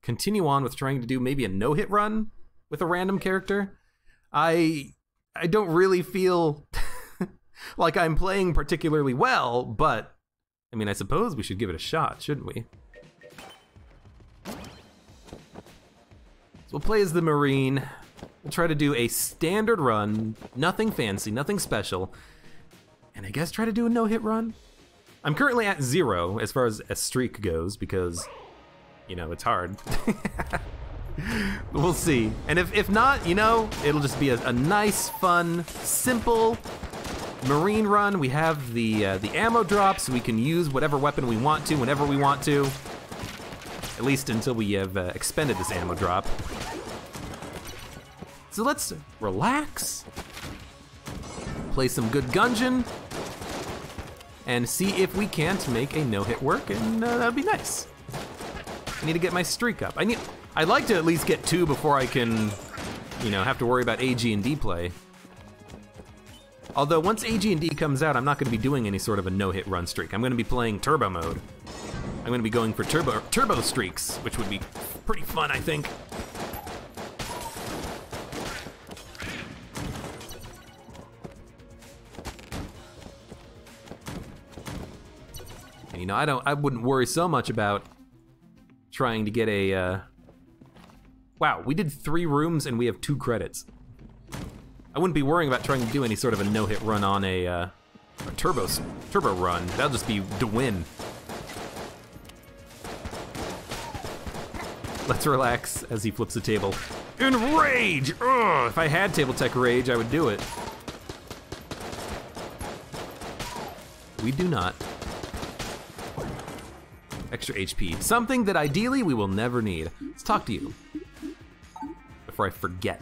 continue on with trying to do maybe a no-hit run with a random character. I don't really feel like I'm playing particularly well, but I mean, I suppose we should give it a shot, shouldn't we? So we'll play as the Marine. We'll try to do a standard run, nothing fancy, nothing special, and I guess try to do a no-hit run. I'm currently at 0 as far as a streak goes because, you know, it's hard. We'll see. And if not, you know, it'll just be a nice, fun, simple Marine run. We have the ammo drop, so we can use whatever weapon we want to, whenever we want to. At least until we have expended this ammo drop. So let's relax, play some good Gungeon, and see if we can't make a no-hit work, and that'd be nice. I need to get my streak up. I'd like to at least get 2 before I can, you know, have to worry about AG&D play. Although once AG&D comes out, I'm not gonna be doing any sort of a no-hit run streak. I'm gonna be playing turbo mode. I'm gonna be going for turbo streaks, which would be pretty fun, I think. And, you know, I wouldn't worry so much about trying to get a, wow, we did 3 rooms and we have 2 credits. I wouldn't be worrying about trying to do any sort of a no-hit run on a turbo run. That'll just be to win. Let's relax as he flips the table. Enrage! Ugh, if I had Table Tech Rage, I would do it. We do not. Extra HP. Something that ideally we will never need. Let's talk to you before I forget.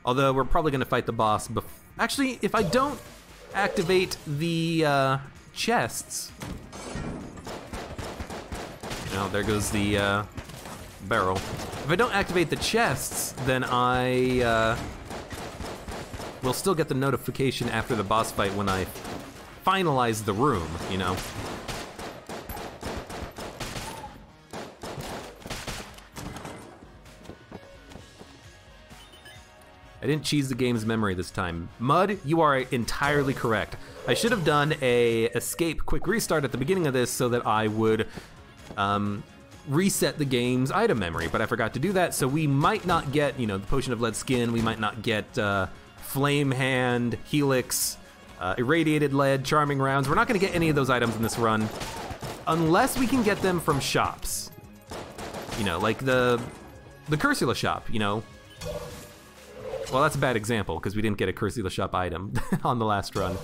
Although we're probably gonna fight the boss actually, if I don't activate the chests. No, there goes the barrel. If I don't activate the chests, then I will still get the notification after the boss fight when I finalize the room, you know? I didn't cheese the game's memory this time. Mud, you are entirely correct. I should have done a escape quick restart at the beginning of this so that I would reset the game's item memory, but I forgot to do that, so we might not get, you know, the Potion of Lead Skin, we might not get Flame Hand, Helix, Irradiated Lead, Charming Rounds. We're not gonna get any of those items in this run, unless we can get them from shops. You know, like the Cursula shop, you know. Well, that's a bad example, because we didn't get a Cursula shop item on the last run.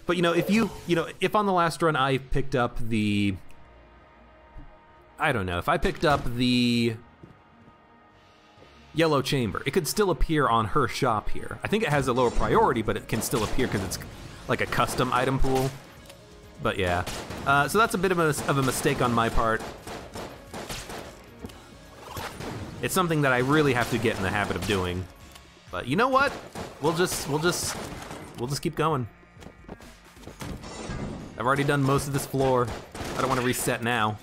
But, you know, if on the last run I picked up the, I don't know, if I picked up the Yellow Chamber, it could still appear on her shop here. I think it has a lower priority, but it can still appear because it's like a custom item pool. But yeah, so that's a bit of a mistake on my part. It's something that I really have to get in the habit of doing. But you know what? We'll just keep going. I've already done most of this floor. I don't want to reset now.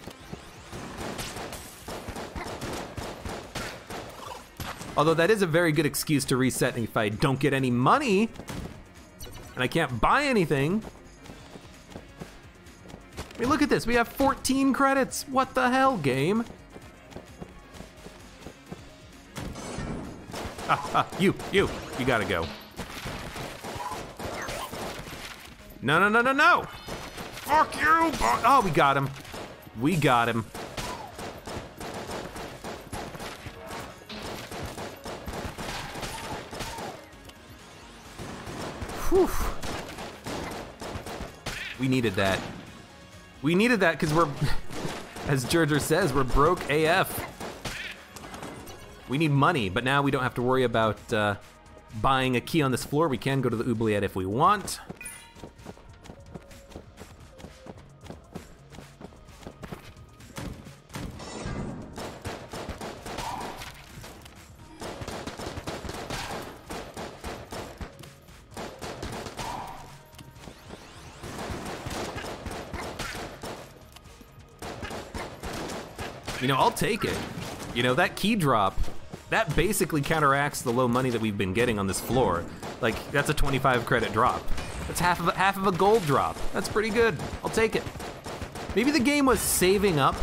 Although that is a very good excuse to reset if I don't get any money and I can't buy anything. I mean, look at this, we have 14 credits. What the hell, game? You gotta go. No. Fuck you! Oh, we got him. We got him. Whew. We needed that. We needed that because we're, as Gerger says, we're broke AF. We need money, but now we don't have to worry about buying a key on this floor. We can go to the oubliette if we want. You know, I'll take it. You know, that key drop, that basically counteracts the low money that we've been getting on this floor. Like, that's a 25 credit drop. That's half of a gold drop. That's pretty good. I'll take it. Maybe the game was saving up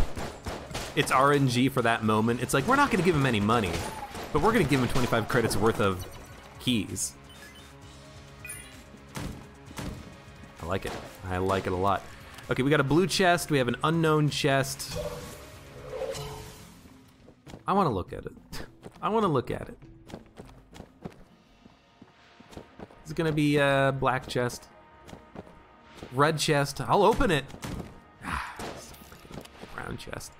its RNG for that moment. It's like, we're not gonna give him any money, but we're gonna give him 25 credits worth of keys. I like it. I like it a lot. Okay, we got a blue chest. We have an unknown chest. I wanna look at it. I wanna look at it. It's gonna be a black chest. Red chest. I'll open it. It's a freaking brown chest.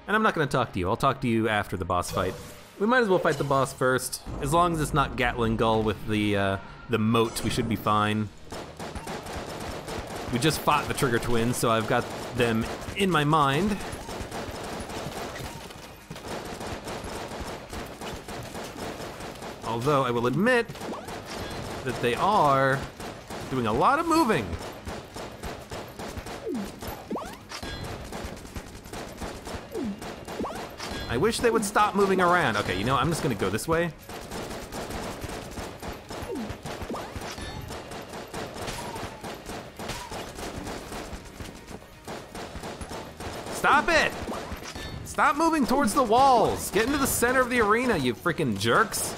And I'm not gonna talk to you. I'll talk to you after the boss fight. We might as well fight the boss first. As long as it's not Gatling Gull with the moat, we should be fine. We just fought the Trigger Twins, so I've got them in my mind. Although I will admit that they are doing a lot of moving. I wish they would stop moving around. Okay, you know, I'm just gonna go this way. Stop it! Stop moving towards the walls. Get into the center of the arena, you freaking jerks.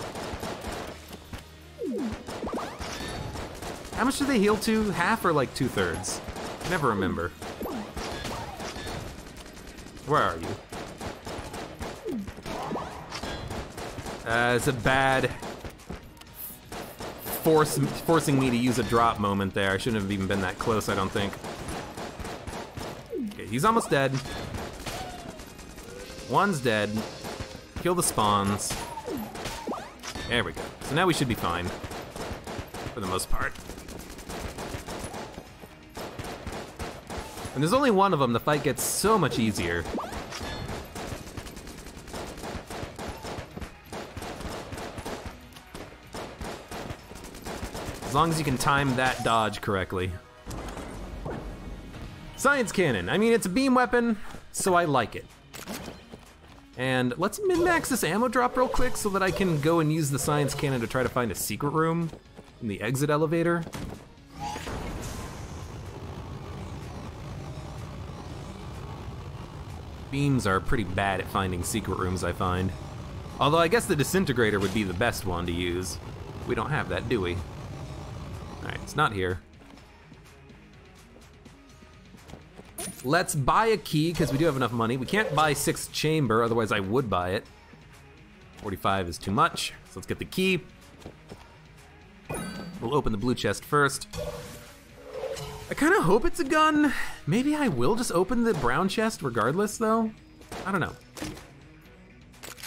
How much do they heal to? Half or like 2/3? I never remember. Where are you? It's a bad forcing me to use a drop moment there. I shouldn't have even been that close, I don't think. Okay, he's almost dead. One's dead. Kill the spawns. There we go. So now we should be fine. For the most part. And there's only one of them, the fight gets so much easier. As long as you can time that dodge correctly. Science cannon. I mean, it's a beam weapon, so I like it. And let's min-max this ammo drop real quick so that I can go and use the science cannon to try to find a secret room in the exit elevator. Beams are pretty bad at finding secret rooms, I find. Although I guess the disintegrator would be the best one to use. We don't have that, do we? Alright, it's not here. Let's buy a key, because we do have enough money. We can't buy 6th chamber, otherwise I would buy it. 45 is too much, so let's get the key. We'll open the blue chest first. I kind of hope it's a gun. Maybe I will just open the brown chest regardless, though. I don't know.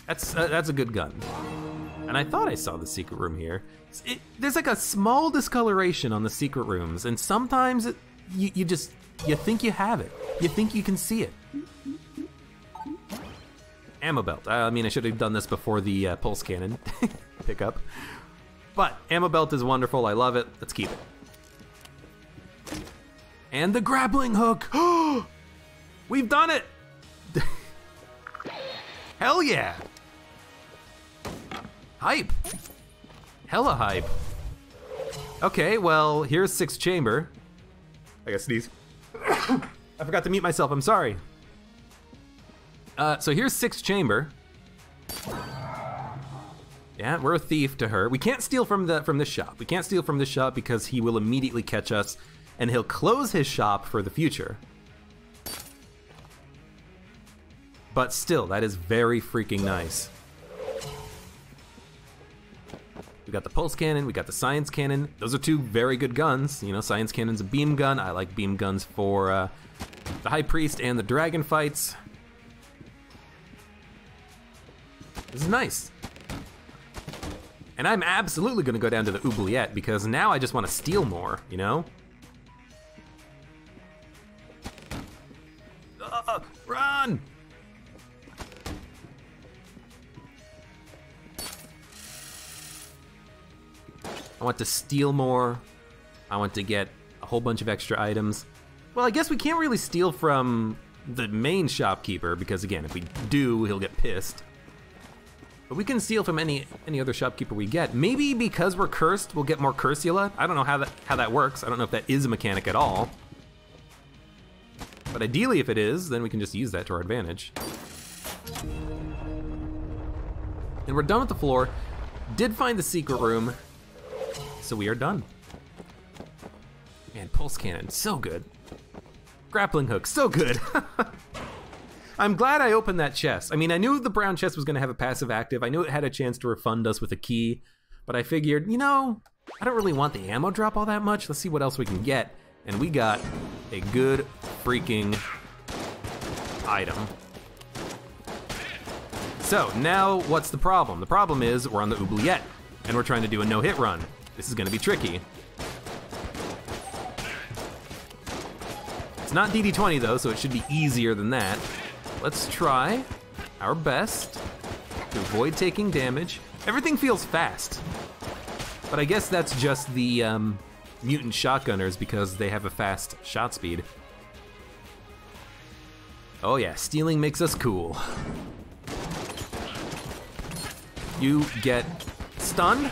That's a good gun. And I thought I saw the secret room here. There's like a small discoloration on the secret rooms, and sometimes you think you have it. You think you can see it. Ammo belt. I mean, I should have done this before the pulse cannon pickup. But ammo belt is wonderful. I love it. Let's keep it. And the grappling hook. We've done it. Hell yeah. Hype. Hella hype. Okay, well, here's 6th chamber. I gotta sneeze. I forgot to mute myself, I'm sorry. So here's 6th chamber. Yeah, we're a thief to her. We can't steal from this shop. We can't steal from this shop because he will immediately catch us and he'll close his shop for the future. But still, that is very freaking nice. We got the pulse cannon, we got the science cannon. Those are two very good guns. You know, science cannon's a beam gun. I like beam guns for the high priest and the dragon fights. This is nice. And I'm absolutely gonna go down to the oubliette because now I just want to steal more, you know? Run! I want to steal more. I want to get a whole bunch of extra items. Well, I guess we can't really steal from the main shopkeeper because, again, if we do, he'll get pissed. But we can steal from any other shopkeeper we get. Maybe because we're cursed, we'll get more Cursula. I don't know how that works. I don't know if that is a mechanic at all. But ideally, if it is, then we can just use that to our advantage. And we're done with the floor. Did find the secret room, so we are done. Man, pulse cannon, so good. Grappling hook, so good. I'm glad I opened that chest. I mean, I knew the brown chest was gonna have a passive active. I knew it had a chance to refund us with a key, but I figured, you know, I don't really want the ammo drop all that much. Let's see what else we can get. And we got a good freaking item. So now what's the problem? The problem is we're on the oubliette and we're trying to do a no-hit run. This is gonna be tricky. It's not DD20 though, so it should be easier than that. Let's try our best to avoid taking damage. Everything feels fast, but I guess that's just the mutant shotgunners because they have a fast shot speed. Oh yeah, stealing makes us cool. You get stunned.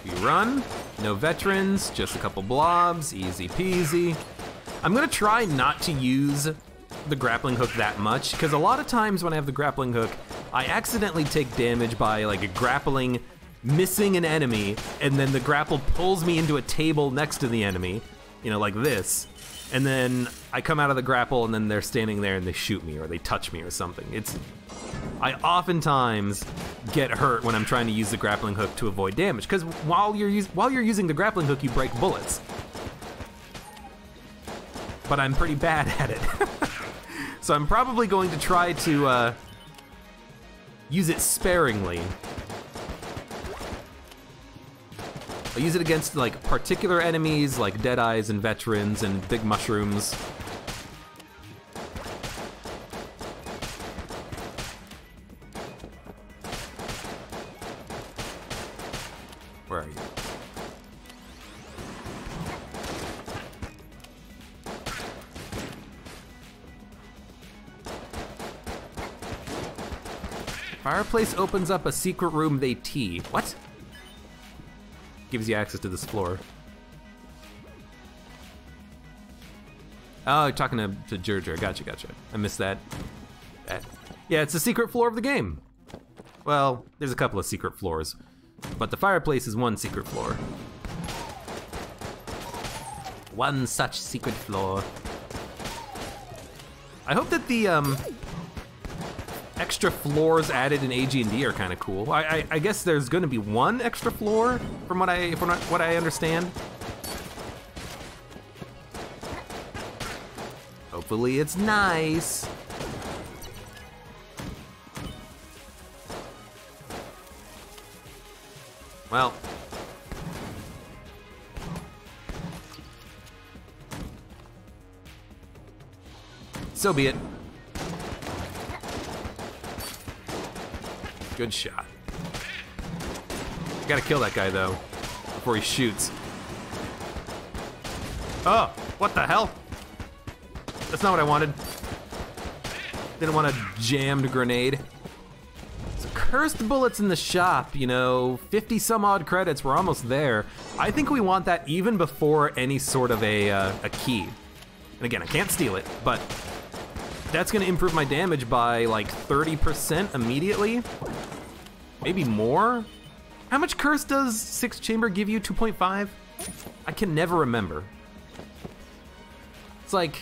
You run. No veterans, just a couple blobs, easy peasy. I'm gonna try not to use the grappling hook that much, because a lot of times when I have the grappling hook, I accidentally take damage by like a grappling, missing an enemy, and then the grapple pulls me into a table next to the enemy, you know, like this. And then I come out of the grapple and then they're standing there and they shoot me or they touch me or something. I oftentimes get hurt when I'm trying to use the grappling hook to avoid damage, because while you're using the grappling hook, you break bullets. But I'm pretty bad at it. So I'm probably going to try to use it sparingly. I'll use it against like particular enemies like Deadeyes and veterans and big mushrooms. Where are you? Fireplace opens up a secret room they tea. What? Gives you access to this floor. Oh, you're talking to Gerger. Gotcha. I missed that. Yeah, it's the secret floor of the game. Well, there's a couple of secret floors, but the fireplace is one secret floor. One such secret floor. I hope that the extra floors added in AG&D are kind of cool. I guess there's going to be one extra floor from what I understand. Hopefully it's nice. Well, so be it. Good shot. Gotta kill that guy though, before he shoots. Oh, what the hell? That's not what I wanted. Didn't want a jammed grenade. So cursed bullets in the shop, you know, 50 some odd credits, we're almost there. I think we want that even before any sort of a key. And again, I can't steal it, but that's gonna improve my damage by like 30% immediately. Maybe more? How much curse does 6 chamber give you? 2.5? I can never remember. It's like...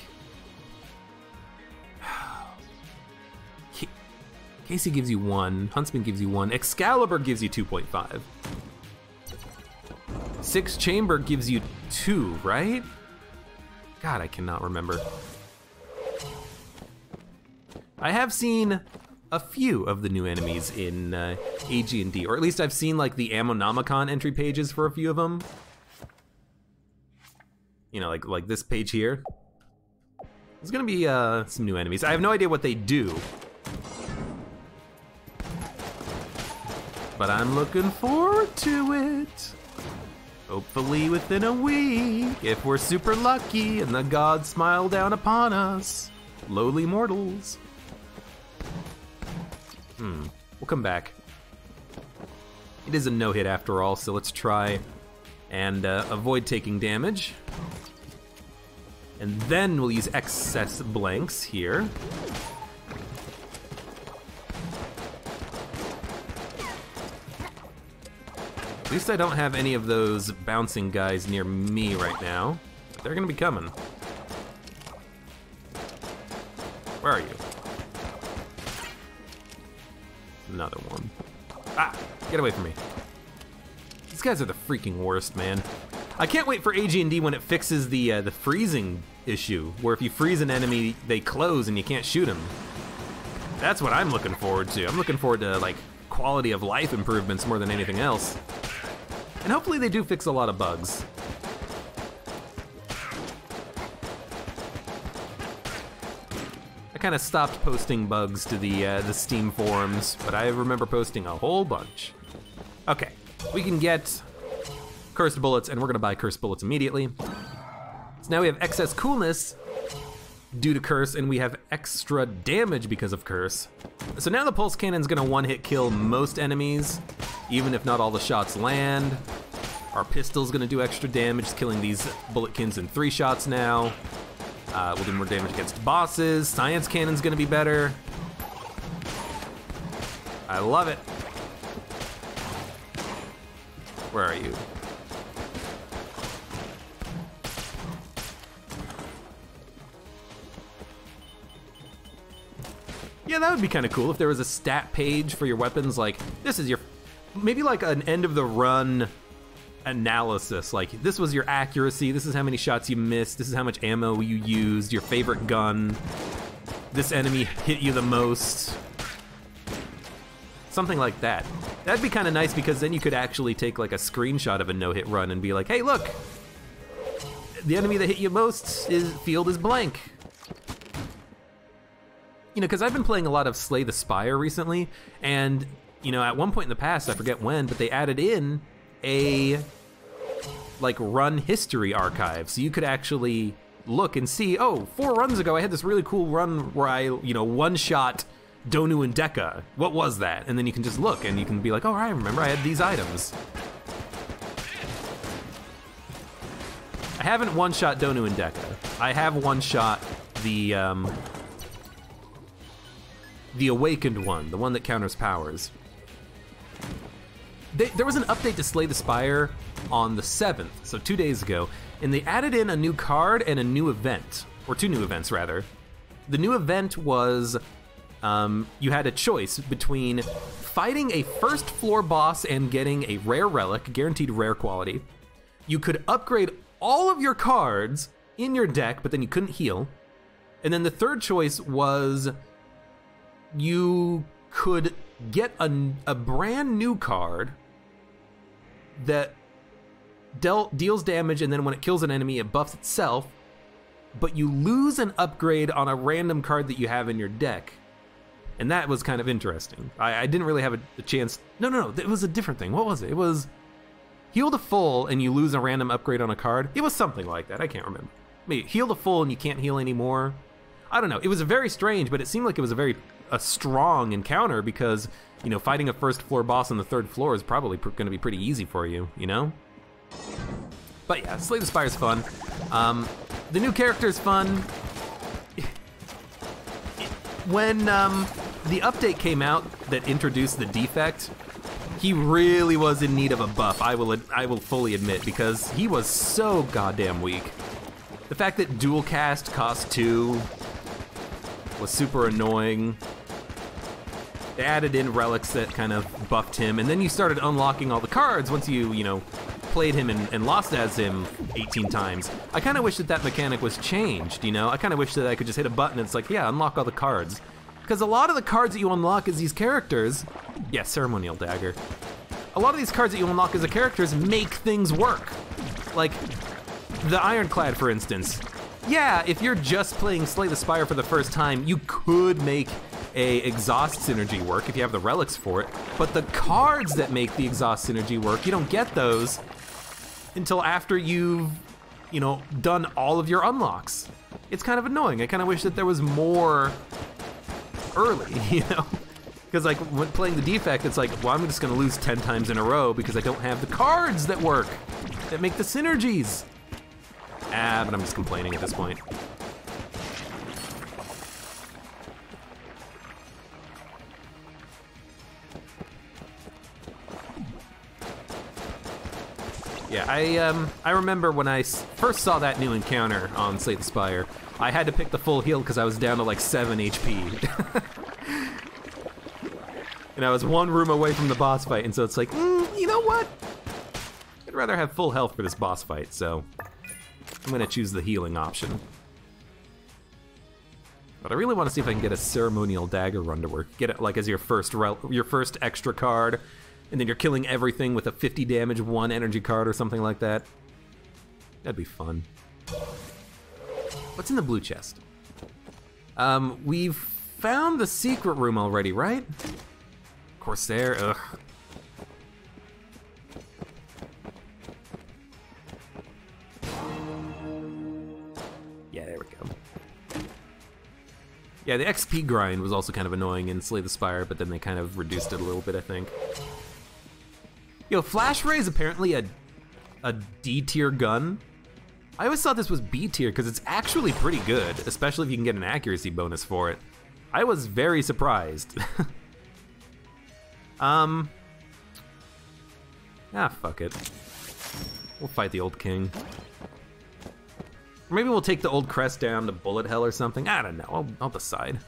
Casey gives you 1, Huntsman gives you 1, Excalibur gives you 2.5. 6 chamber gives you 2, right? God, I cannot remember. I have seen a few of the new enemies in AG&D, or at least I've seen like the Ammonomicon entry pages for a few of them. You know, like this page here. There's gonna be some new enemies. I have no idea what they do, but I'm looking forward to it. Hopefully within a week, if we're super lucky and the gods smile down upon us, lowly mortals. We'll come back. It is a no-hit after all, so let's try and avoid taking damage. And then we'll use excess blanks here. At least I don't have any of those bouncing guys near me right now. But they're gonna be coming. Where are you? Another one. Ah! Get away from me. These guys are the freaking worst, man. I can't wait for AG&D when it fixes the freezing issue, where if you freeze an enemy, they close and you can't shoot them. That's what I'm looking forward to. I'm looking forward to, like, quality of life improvements more than anything else. And hopefully they do fix a lot of bugs. I kind of stopped posting bugs to the Steam forums, but I remember posting a whole bunch. Okay, we can get cursed bullets, and we're gonna buy cursed bullets immediately. So now we have excess coolness due to curse, and we have extra damage because of curse. So now the pulse cannon's gonna one-hit kill most enemies, even if not all the shots land. Our pistol's gonna do extra damage, killing these bulletkins in 3 shots now. We'll do more damage against bosses. Science cannon's gonna be better. I love it. Where are you? Yeah, that would be kind of cool if there was a stat page for your weapons, like, this is your, maybe like an end of the run analysis, like this was your accuracy, this is how many shots you missed, this is how much ammo you used, your favorite gun, this enemy hit you the most. Something like that. That'd be kind of nice because then you could actually take like a screenshot of a no-hit run and be like, hey look, the enemy that hit you most field is blank. You know, because I've been playing a lot of Slay the Spire recently, and you know, at one point in the past, I forget when, but they added in a like run history archive, so you could actually look and see, oh, 4 runs ago I had this really cool run where I, you know, one-shot Donu and Deka. What was that? And then you can just look and you can be like, oh, I remember I had these items. I haven't one-shot Donu and Deka. I have one-shot the awakened one, the one that counters powers. There was an update to Slay the Spire on the 7th, so 2 days ago, and they added in a new card and a new event, or 2 new events rather. The new event was, you had a choice between fighting a first floor boss and getting a rare relic, guaranteed rare quality. You could upgrade all of your cards in your deck, but then you couldn't heal. And then the third choice was you could get a brand new card that deals damage, and then when it kills an enemy, it buffs itself, but you lose an upgrade on a random card that you have in your deck. And that was kind of interesting. I didn't really have a chance. No, it was a different thing. What was it? It was heal to full and you lose a random upgrade on a card. It was something like that. I can't remember. Maybe heal to full and you can't heal anymore. I don't know. It was very strange, but it seemed like it was a strong encounter because, you know, fighting a first floor boss on the 3rd floor is probably going to be pretty easy for you, you know? But yeah, Slay the Spire's fun. The new character's fun. When the update came out that introduced the defect, he really was in need of a buff, I will fully admit, because he was so goddamn weak. The fact that dual cast cost 2 was super annoying. They added in relics that kind of buffed him, and then you started unlocking all the cards once you know, played him and lost as him 18 times. I kind of wish that mechanic was changed, you know? I kind of wish that I could just hit a button and it's like, yeah, unlock all the cards. Because a lot of the cards that you unlock as these characters, yeah, Ceremonial Dagger. A lot of these cards that you unlock as the characters make things work. Like, the Ironclad, for instance. Yeah, if you're just playing Slay the Spire for the first time, you could make a exhaust synergy work if you have the relics for it, but the cards that make the exhaust synergy work, you don't get those until after you've, you know, done all of your unlocks. It's kind of annoying. I kind of wish that there was more early, you know? Because like when playing the defect, it's like, well, I'm just gonna lose 10 times in a row because I don't have the cards that work, that make the synergies. Ah, but I'm just complaining at this point. Yeah, I remember when I first saw that new encounter on Slay the Spire, I had to pick the full heal because I was down to like 7 HP. And I was one room away from the boss fight, and so it's like, you know what? I'd rather have full health for this boss fight, so I'm gonna choose the healing option. But I really want to see if I can get a ceremonial dagger run to work. Get it like as your first extra card, and then you're killing everything with a 50 damage 1 energy card or something like that. That'd be fun. What's in the blue chest? We've found the secret room already, right? Corsair, ugh. Yeah, there we go. Yeah, the XP grind was also kind of annoying in Slay the Spire, but then they kind of reduced it a little bit, I think. Yo, Flash Ray is apparently a D tier gun. I always thought this was B tier because it's actually pretty good, especially if you can get an accuracy bonus for it. I was very surprised. Fuck it. We'll fight the old king. Or maybe we'll take the old crest down to bullet hell or something. I don't know, I'll decide.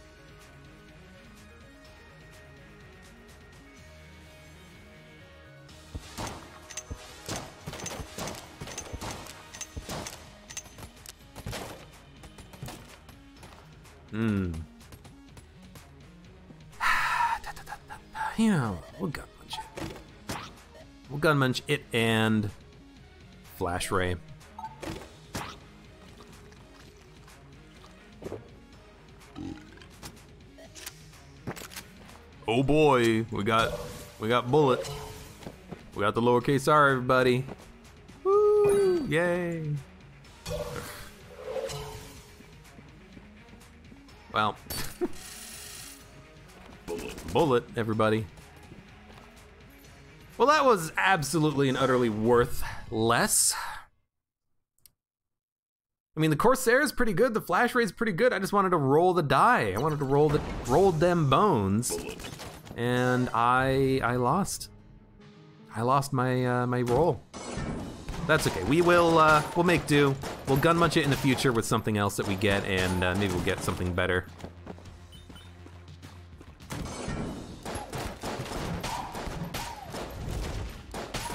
You know, we'll gun munch it. We'll gun munch it and Flash Ray. Oh boy, we got bullet. We got the lowercase r, everybody. Woo! Yay! Well, bullet, everybody. Well, that was absolutely and utterly worthless. I mean, the Corsair is pretty good, the Flash Ray is pretty good. I just wanted to roll the die. I wanted to roll them bones, and I lost. I lost my my roll. That's okay. We'll make do. We'll gun munch it in the future with something else that we get, and maybe we'll get something better.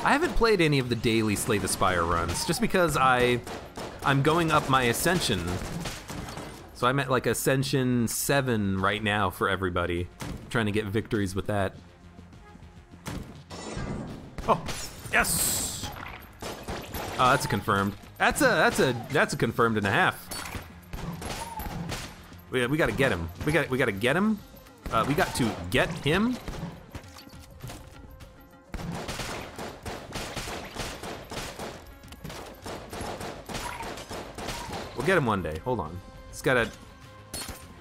I haven't played any of the daily Slay the Spire runs, just because I'm going up my Ascension. So I'm at like Ascension 7 right now for everybody. I'm trying to get victories with that. Oh, yes! Oh, that's a confirmed. That's a confirmed and a half. We gotta get him. We gotta get him. We got to get him. We'll get him one day. Hold on. Just gotta.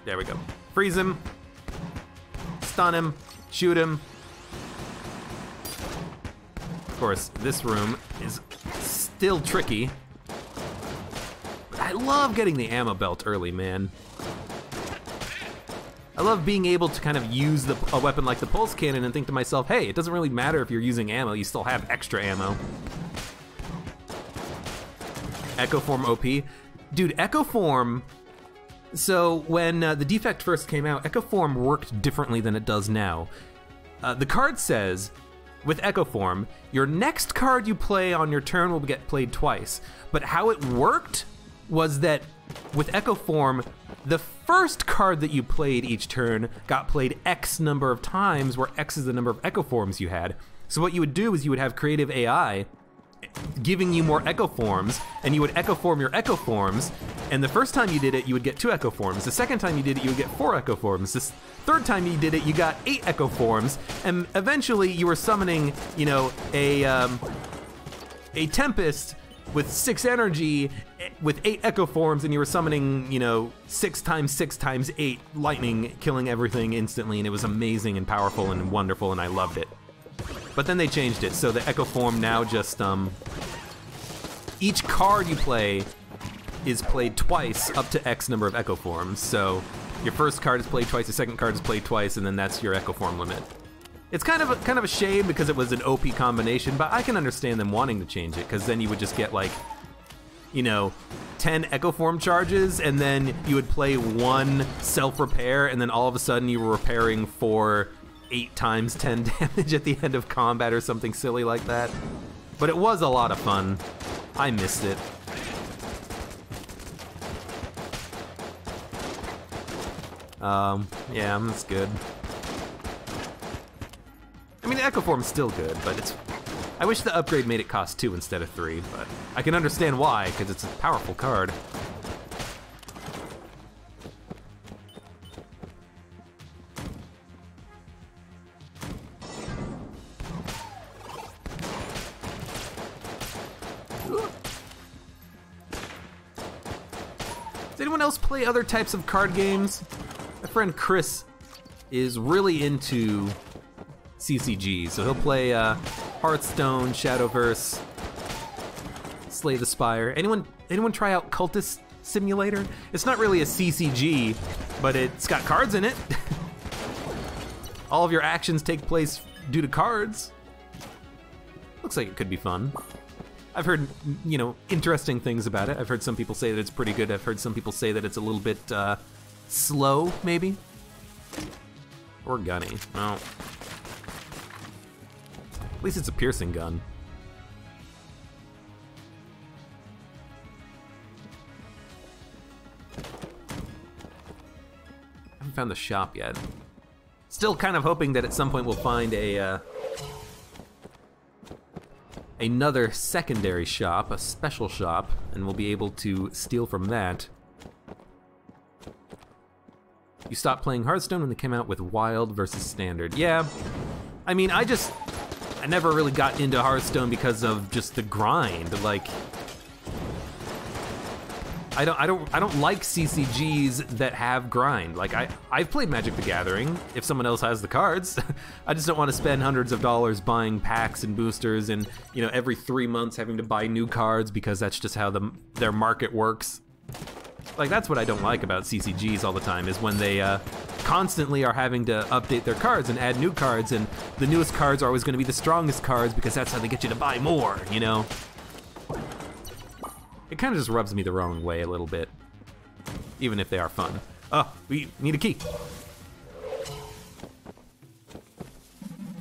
There we go. Freeze him. Stun him. Shoot him. Of course, this room is still tricky. But I love getting the ammo belt early, man. I love being able to kind of use a weapon like the pulse cannon and think to myself, hey, it doesn't really matter if you're using ammo, you still have extra ammo. Echo Form OP. Dude, Echo Form, so when the defect first came out, Echo Form worked differently than it does now. The card says, with Echo Form, your next card you play on your turn will get played twice. But how it worked was that with Echo Form, the first card that you played each turn got played X number of times, where X is the number of Echo Forms you had. So what you would do is you would have creative AI giving you more Echo Forms, and you would Echo Form your Echo Forms, and the first time you did it, you would get 2 Echo Forms. The second time you did it, you would get 4 Echo Forms. This third time you did it, you got 8 Echo Forms, and eventually you were summoning, you know, a Tempest with 6 energy, with 8 echo forms, and you were summoning, you know, 6 times 6 times 8 lightning, killing everything instantly, and it was amazing and powerful and wonderful, and I loved it. But then they changed it, so the echo form now just, each card you play is played twice up to X number of echo forms. So your first card is played twice, your second card is played twice, and then that's your echo form limit. It's kind of a shame because it was an OP combination, but I can understand them wanting to change it, because then you would just get like, you know, 10 echo form charges, and then you would play 1 self-repair, and then all of a sudden you were repairing for 8 times 10 damage at the end of combat or something silly like that. But it was a lot of fun. I missed it. Yeah, that's good. I mean, the Echo Form's still good, but it's... I wish the upgrade made it cost 2 instead of 3, but I can understand why, because it's a powerful card. Does anyone else play other types of card games? My friend Chris is really into CCGs, so he'll play Hearthstone, Shadowverse, Slay the Spire. Anyone try out Cultist Simulator? It's not really a CCG, but it's got cards in it. All of your actions take place due to cards. Looks like it could be fun. I've heard, you know, interesting things about it. I've heard some people say that it's pretty good. I've heard some people say that it's a little bit slow, maybe. Or gunny. Well, at least it's a piercing gun. I haven't found the shop yet. Still kind of hoping that at some point we'll find a another secondary shop, a special shop, and we'll be able to steal from that. You stopped playing Hearthstone when they came out with Wild versus Standard. Yeah, I mean, I never really got into Hearthstone because of just the grind. Like, I don't like CCGs that have grind. Like, I've played Magic the Gathering if someone else has the cards. I just don't want to spend hundreds of dollars buying packs and boosters and, you know, every 3 months having to buy new cards because that's just how their market works. Like, that's what I don't like about CCGs all the time, is when they constantly are having to update their cards and add new cards, and the newest cards are always going to be the strongest cards because that's how they get you to buy more, you know? It kind of just rubs me the wrong way a little bit, even if they are fun. Oh, we need a key.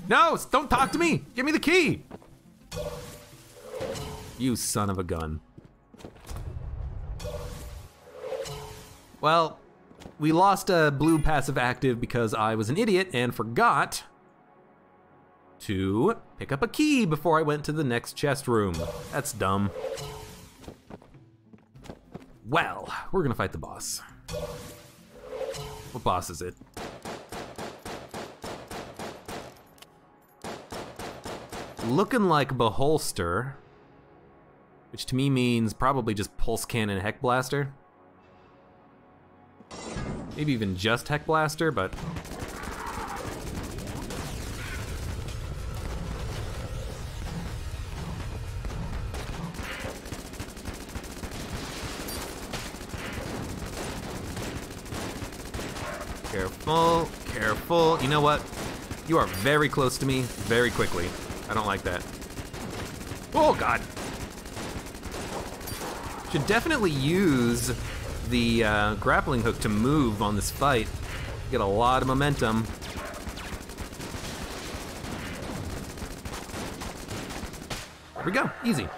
No, don't talk to me! Give me the key! You son of a gun. Well, we lost a blue passive active because I was an idiot and forgot to pick up a key before I went to the next chest room. That's dumb. Well, we're gonna fight the boss. What boss is it? Looking like Beholster, which to me means probably just Pulse Cannon Heck Blaster. Maybe even just Heck Blaster, but... Careful, careful. You know what? You are very close to me very quickly. I don't like that. Oh, God. Should definitely use the grappling hook to move on this fight. Get a lot of momentum. There we go, easy.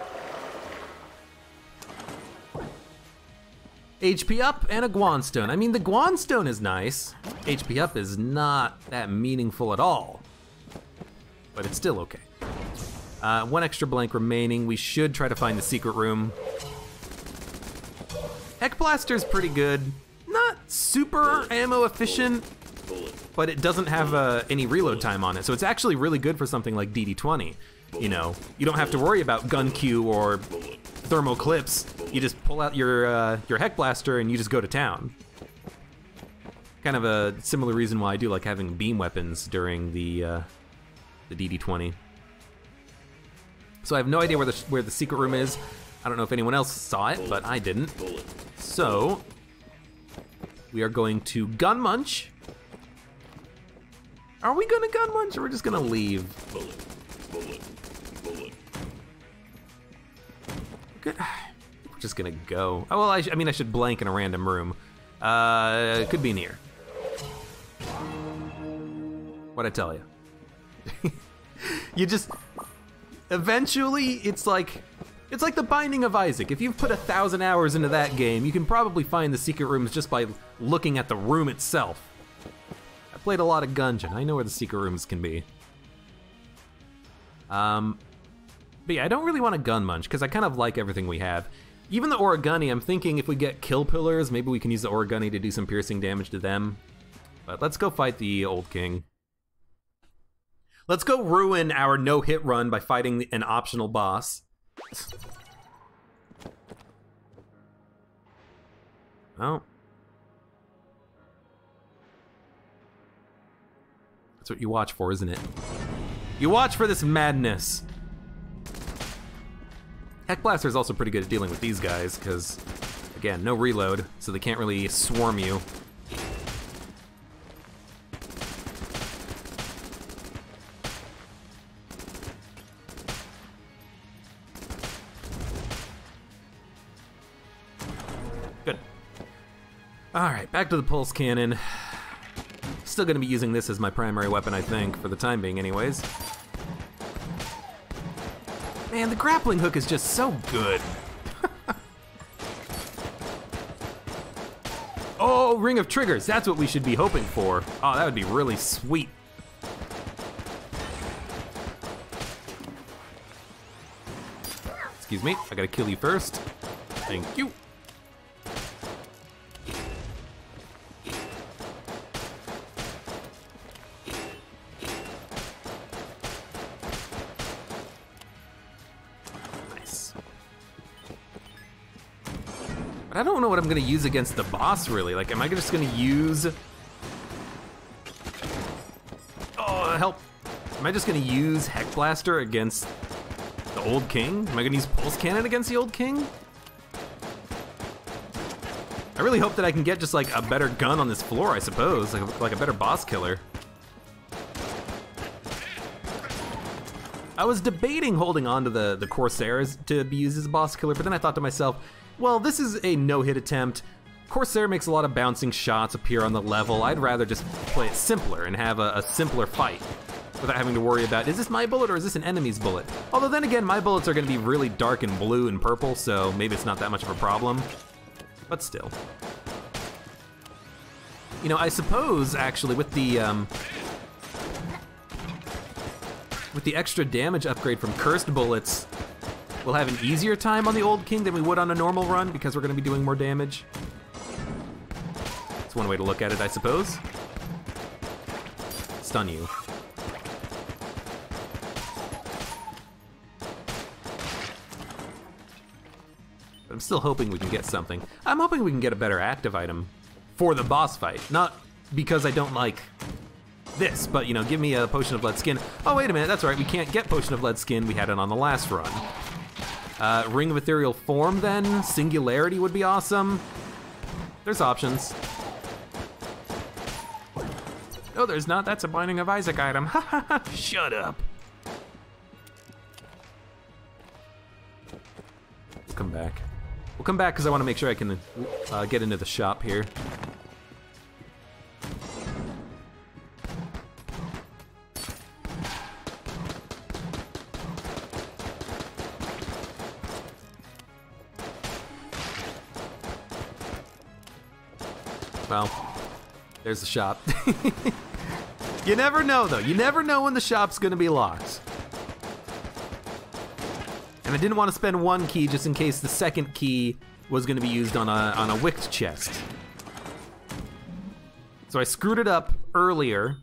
HP up and a Guanstone. I mean, the Guanstone is nice. HP up is not that meaningful at all, but it's still okay. 1 extra blank remaining. We should try to find the secret room. Heck Blaster's pretty good. Not super ammo efficient, but it doesn't have any reload time on it, so it's actually really good for something like DD20. You know, you don't have to worry about gun queue or thermal clips, you just pull out your heck blaster and you just go to town. Kind of a similar reason why I do like having beam weapons during the DD20. So I have no idea where the secret room is. I don't know if anyone else saw it, but I didn't. So we are going to gun munch. Are we gonna gun munch or we're just gonna leave? Good. We're just gonna go. Oh well, I mean I should blank in a random room. It could be near. What'd I tell you? You just eventually it's like the Binding of Isaac. If you've put 1,000 hours into that game, you can probably find the secret rooms just by looking at the room itself. I played a lot of Gungeon. I know where the secret rooms can be. But yeah, I don't really want to gun munch because I kind of like everything we have. Even the Origami, I'm thinking if we get kill pillars, maybe we can use the Origami to do some piercing damage to them. But let's go fight the Old King. Let's go ruin our no-hit run by fighting an optional boss. Oh. That's what you watch for, isn't it? You watch for this madness. Heck Blaster is also pretty good at dealing with these guys, because, again, no reload, so they can't really swarm you. Good. Alright, back to the pulse cannon. Still gonna be using this as my primary weapon, I think, for the time being anyways. Man, the grappling hook is just so good. Oh, Ring of Triggers, that's what we should be hoping for. Oh, that would be really sweet. Excuse me, I gotta kill you first. Thank you. I don't know what I'm gonna use against the boss, really. Like, am I just gonna use... Oh, help. Am I just gonna use Heck Blaster against the Old King? Am I gonna use Pulse Cannon against the Old King? I really hope that I can get just like a better gun on this floor, I suppose. Like a better boss killer. I was debating holding on to the Corsairs to be used as a boss killer, but then I thought to myself, well, this is a no-hit attempt. Corsair makes a lot of bouncing shots appear on the level. I'd rather just play it simpler and have a simpler fight without having to worry about, is this my bullet or is this an enemy's bullet? Although then again, my bullets are gonna be really dark and blue and purple, so maybe it's not that much of a problem, but still. You know, I suppose, actually, with the extra damage upgrade from cursed bullets, we'll have an easier time on the Old King than we would on a normal run because we're gonna be doing more damage. That's one way to look at it, I suppose. Stun you. But I'm still hoping we can get something. I'm hoping we can get a better active item for the boss fight. Not because I don't like this, but, you know, give me a Potion of Lead Skin. Oh, wait a minute, that's right, we can't get Potion of Lead Skin. We had it on the last run. Ring of Ethereal Form, then. Singularity would be awesome. There's options. Oh, there's not. That's a Binding of Isaac item. Ha ha ha. Shut up. Let's come back. We'll come back because I want to make sure I can get into the shop here. Well, there's the shop. You never know, though. You never know when the shop's gonna be locked. And I didn't want to spend one key just in case the second key was gonna be used on a wicked chest. So I screwed it up earlier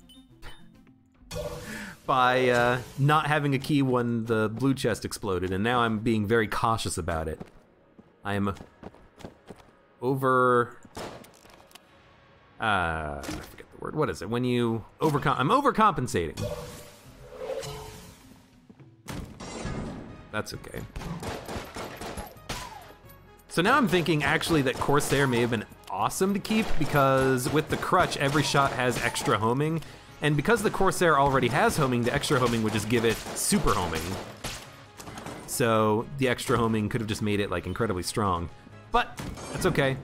by not having a key when the blue chest exploded, and now I'm being very cautious about it. I am over... I forget the word. What is it? When you I'm overcompensating. That's okay. So now I'm thinking actually that Corsair may have been awesome to keep because with the crutch, every shot has extra homing. And because the Corsair already has homing, the extra homing would just give it super homing. So the extra homing could have just made it like incredibly strong. But that's okay.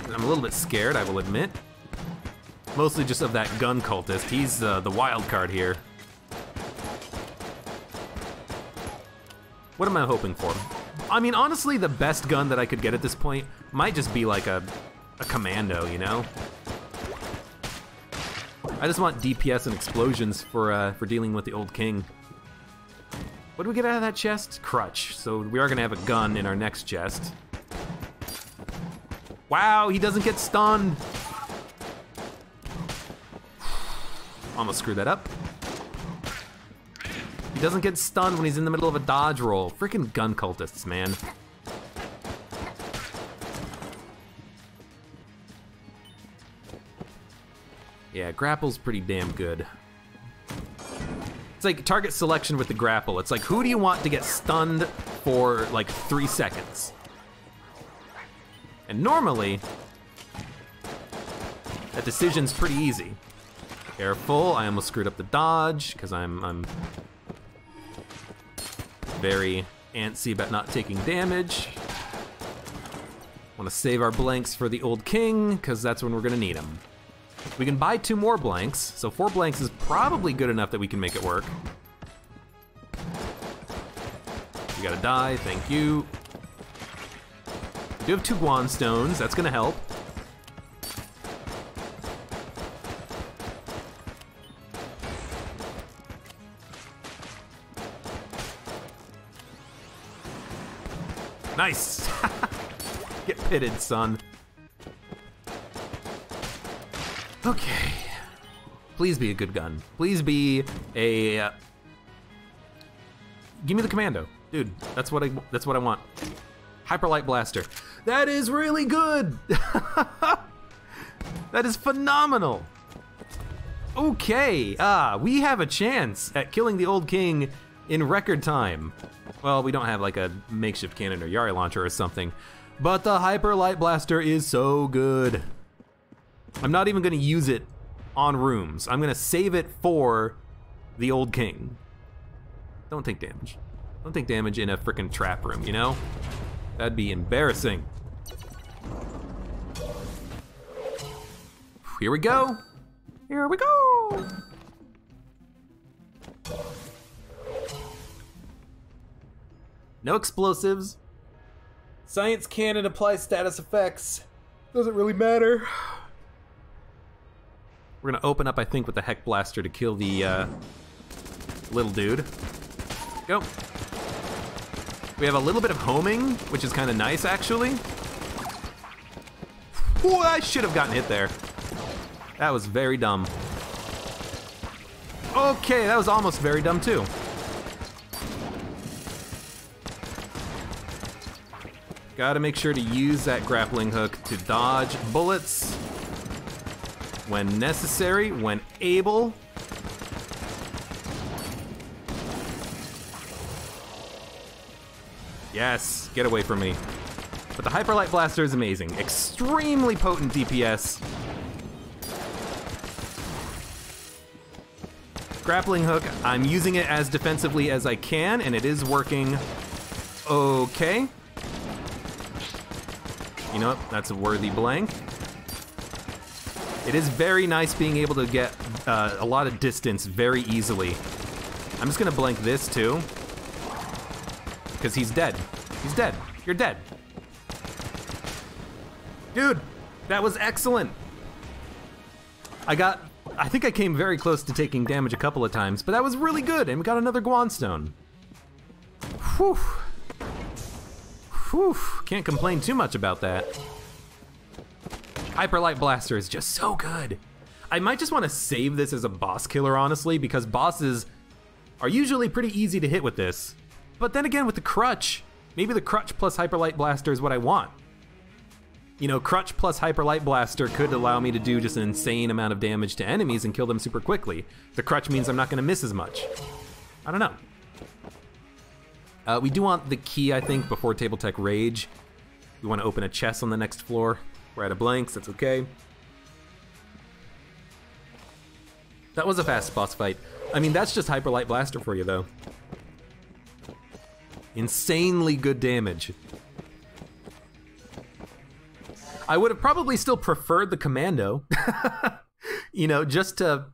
I'm a little bit scared, I will admit. Mostly just of that gun cultist. He's the wild card here. What am I hoping for? I mean, honestly, the best gun that I could get at this point might just be like a commando, you know? I just want DPS and explosions for dealing with the old king. What do we get out of that chest? Crutch. So we are gonna have a gun in our next chest. Wow, he doesn't get stunned. Almost screwed that up. He doesn't get stunned when he's in the middle of a dodge roll. Freaking gun cultists, man. Yeah, grapple's pretty damn good. It's like target selection with the grapple. It's like, who do you want to get stunned for like 3 seconds? And normally, that decision's pretty easy. Careful, I almost screwed up the dodge, because I'm very antsy about not taking damage. Want to save our blanks for the old king, because that's when we're gonna need them. We can buy 2 more blanks, so 4 blanks is probably good enough that we can make it work. You gotta die, thank you. We do have 2 Guan stones, that's gonna help. Nice! Get pitted, son. Okay. Please be a good gun. Please be a... Give me the commando. Dude, that's what I want. Hyperlight blaster. That is really good! That is phenomenal! Okay, we have a chance at killing the old king in record time. Well, we don't have like a makeshift cannon or Yari launcher or something, but the Hyperlight Blaster is so good. I'm not even gonna use it on rooms. I'm gonna save it for the old king. Don't take damage. Don't take damage in a frickin' trap room, you know? That'd be embarrassing. Here we go. Here we go. No explosives. Science cannon applies status effects. Doesn't really matter. We're gonna open up, I think, with the Heck Blaster to kill the little dude. Go. We have a little bit of homing, which is kind of nice, actually. Ooh, I should have gotten hit there. That was very dumb. Okay, that was almost very dumb, too. Gotta make sure to use that grappling hook to dodge bullets when necessary, when able. Yes, get away from me. But the Hyperlight Blaster is amazing. Extremely potent DPS. Grappling hook, I'm using it as defensively as I can, and it is working okay. You know what? That's a worthy blank. It is very nice being able to get a lot of distance very easily. I'm just gonna blank this too. Because he's dead. He's dead. You're dead. Dude, that was excellent. I think I came very close to taking damage a couple of times, but that was really good, and we got another Guan Stone. Whew. Whew, can't complain too much about that. Hyperlight Blaster is just so good. I might just want to save this as a boss killer, honestly, because bosses are usually pretty easy to hit with this. But then again, with the Crutch, maybe the Crutch plus Hyperlight Blaster is what I want. You know, Crutch plus Hyperlight Blaster could allow me to do just an insane amount of damage to enemies and kill them super quickly. The Crutch means I'm not gonna miss as much. I don't know. We do want the key, I think, before Table Tech Rage. We want to open a chest on the next floor. We're out of blanks, that's okay. That was a fast boss fight. I mean, that's just Hyperlight Blaster for you, though. Insanely good damage. I would have probably still preferred the Commando. You know, just to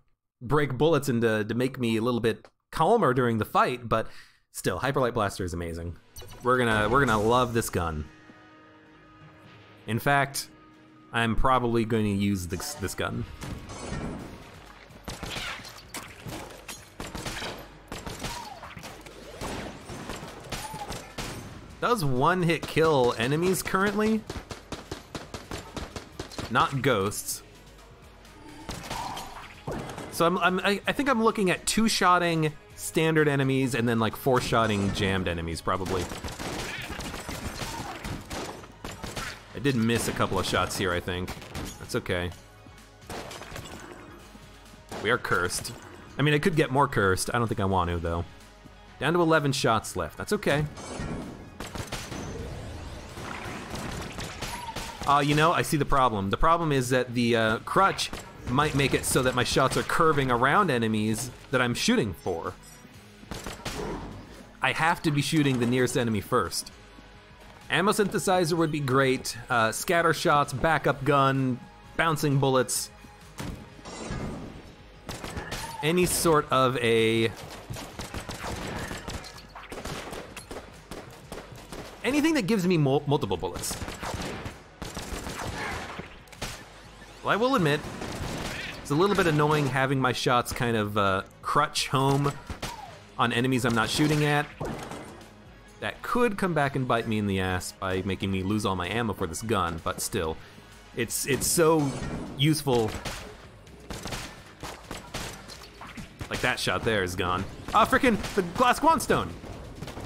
break bullets and to make me a little bit calmer during the fight, but still, Hyperlight Blaster is amazing. We're gonna love this gun. In fact, I'm probably going to use this gun. Does one-hit kill enemies currently? Not ghosts. So I think I'm looking at two-shotting standard enemies and then like four-shotting jammed enemies probably. I did miss a couple of shots here, I think. That's okay. We are cursed. I mean, I could get more cursed. I don't think I want to, though. Down to 11 shots left. That's okay. You know, I see the problem. The problem is that the Crutch might make it so that my shots are curving around enemies that I'm shooting for. I have to be shooting the nearest enemy first. Ammo synthesizer would be great. Scatter shots, backup gun, bouncing bullets. Any sort of a... anything that gives me multiple bullets. Well, I will admit, it's a little bit annoying having my shots kind of crutch home on enemies I'm not shooting at. That could come back and bite me in the ass by making me lose all my ammo for this gun, but still, it's so useful. Like that shot there is gone. Ah, frickin' the glass Guanstone!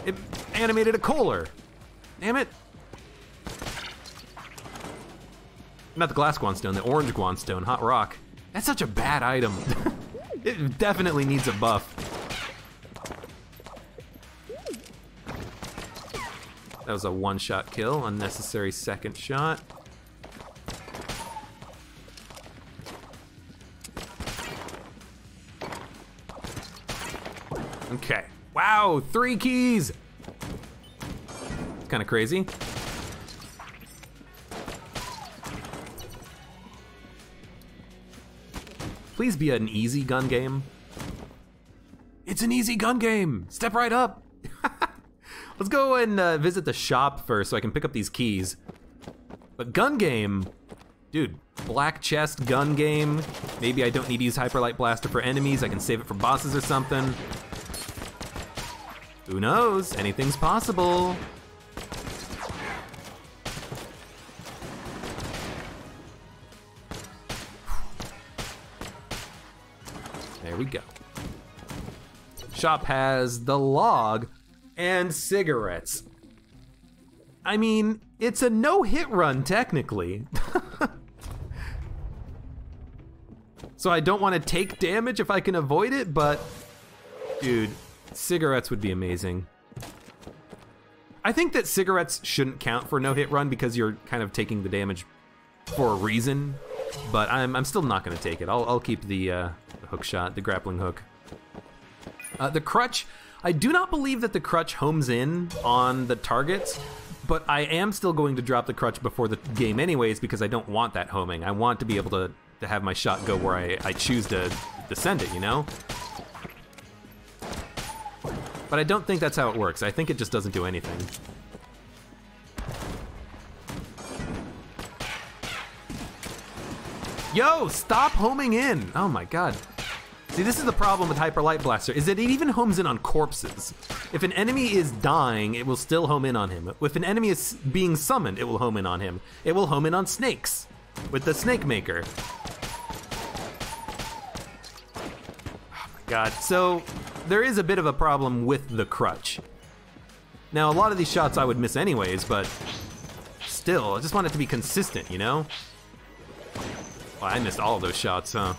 It animated a Kohler. Damn it. Not the glass Guanstone, the orange Guanstone, Hot Rock. That's such a bad item. It definitely needs a buff. That was a one-shot kill, unnecessary second shot. Okay, wow, 3 keys! It's kind of crazy. Please be an easy gun game. It's an easy gun game! Step right up! Let's go and visit the shop first so I can pick up these keys. But gun game, dude, black chest gun game. Maybe I don't need to use Hyperlight Blaster for enemies. I can save it for bosses or something. Who knows? Anything's possible. There we go. Shop has the log and cigarettes. I mean, it's a no-hit run, technically. So I don't want to take damage if I can avoid it, but dude, cigarettes would be amazing. I think that cigarettes shouldn't count for no-hit run because you're kind of taking the damage for a reason, but I'm still not gonna take it. I'll keep the hook shot, the grappling hook. The crutch, I do not believe that the crutch homes in on the targets, but I am still going to drop the crutch before the game anyways because I don't want that homing. I want to be able to have my shot go where I choose to send it, you know? But I don't think that's how it works. I think it just doesn't do anything. Yo, stop homing in! Oh my god. See, this is the problem with Hyperlight Blaster, is that it even homes in on corpses. If an enemy is dying, it will still home in on him. If an enemy is being summoned, it will home in on him. It will home in on snakes with the Snake Maker. Oh my god. So there is a bit of a problem with the crutch. Now, a lot of these shots I would miss anyways, but still, I just want it to be consistent, you know? Well, I missed all of those shots, huh?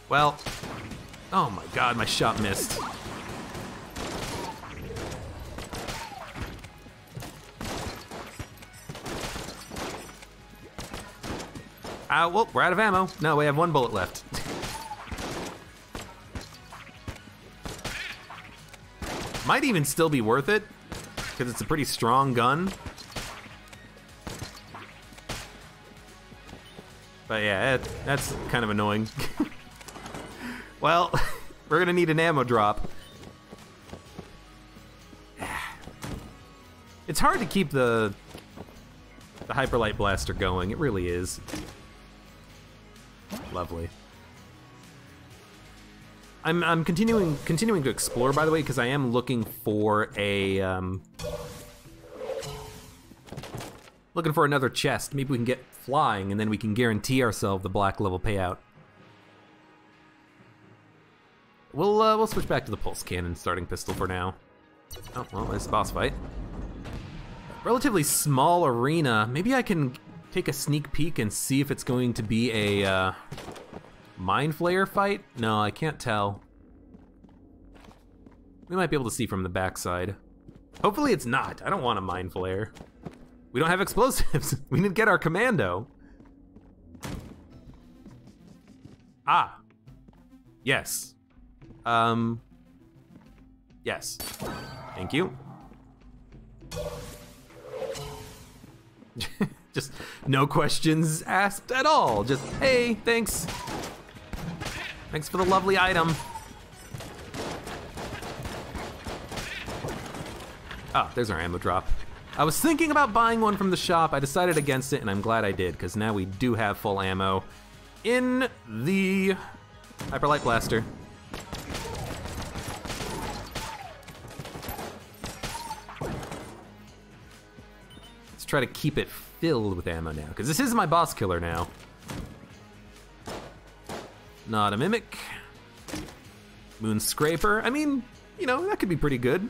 Well, oh my god, my shot missed. Well, we're out of ammo. No, we have one bullet left. Might even still be worth it, because it's a pretty strong gun. But yeah, that's kind of annoying. Well, we're gonna need an ammo drop. It's hard to keep the hyperlight blaster going. It really is. Lovely. I'm continuing to explore, by the way, because I am looking for a looking for another chest. Maybe we can get flying, and then we can guarantee ourselves the black level payout. We'll switch back to the pulse cannon starting pistol for now. Oh well, there's the boss fight. Relatively small arena. Maybe I can take a sneak peek and see if it's going to be a Mind Flayer fight? No, I can't tell. We might be able to see from the backside. Hopefully it's not. I don't want a Mind Flayer. We don't have explosives. We need to get our commando. Ah. Yes. Yes. Thank you. Just no questions asked at all. Just, hey, thanks. Thanks for the lovely item. Oh, there's our ammo drop. I was thinking about buying one from the shop. I decided against it, and I'm glad I did, because now we do have full ammo in the Hyperlight Blaster. Let's try to keep it filled with ammo now, because this is my boss killer now. Not a mimic. Moon Scraper. I mean, you know, that could be pretty good.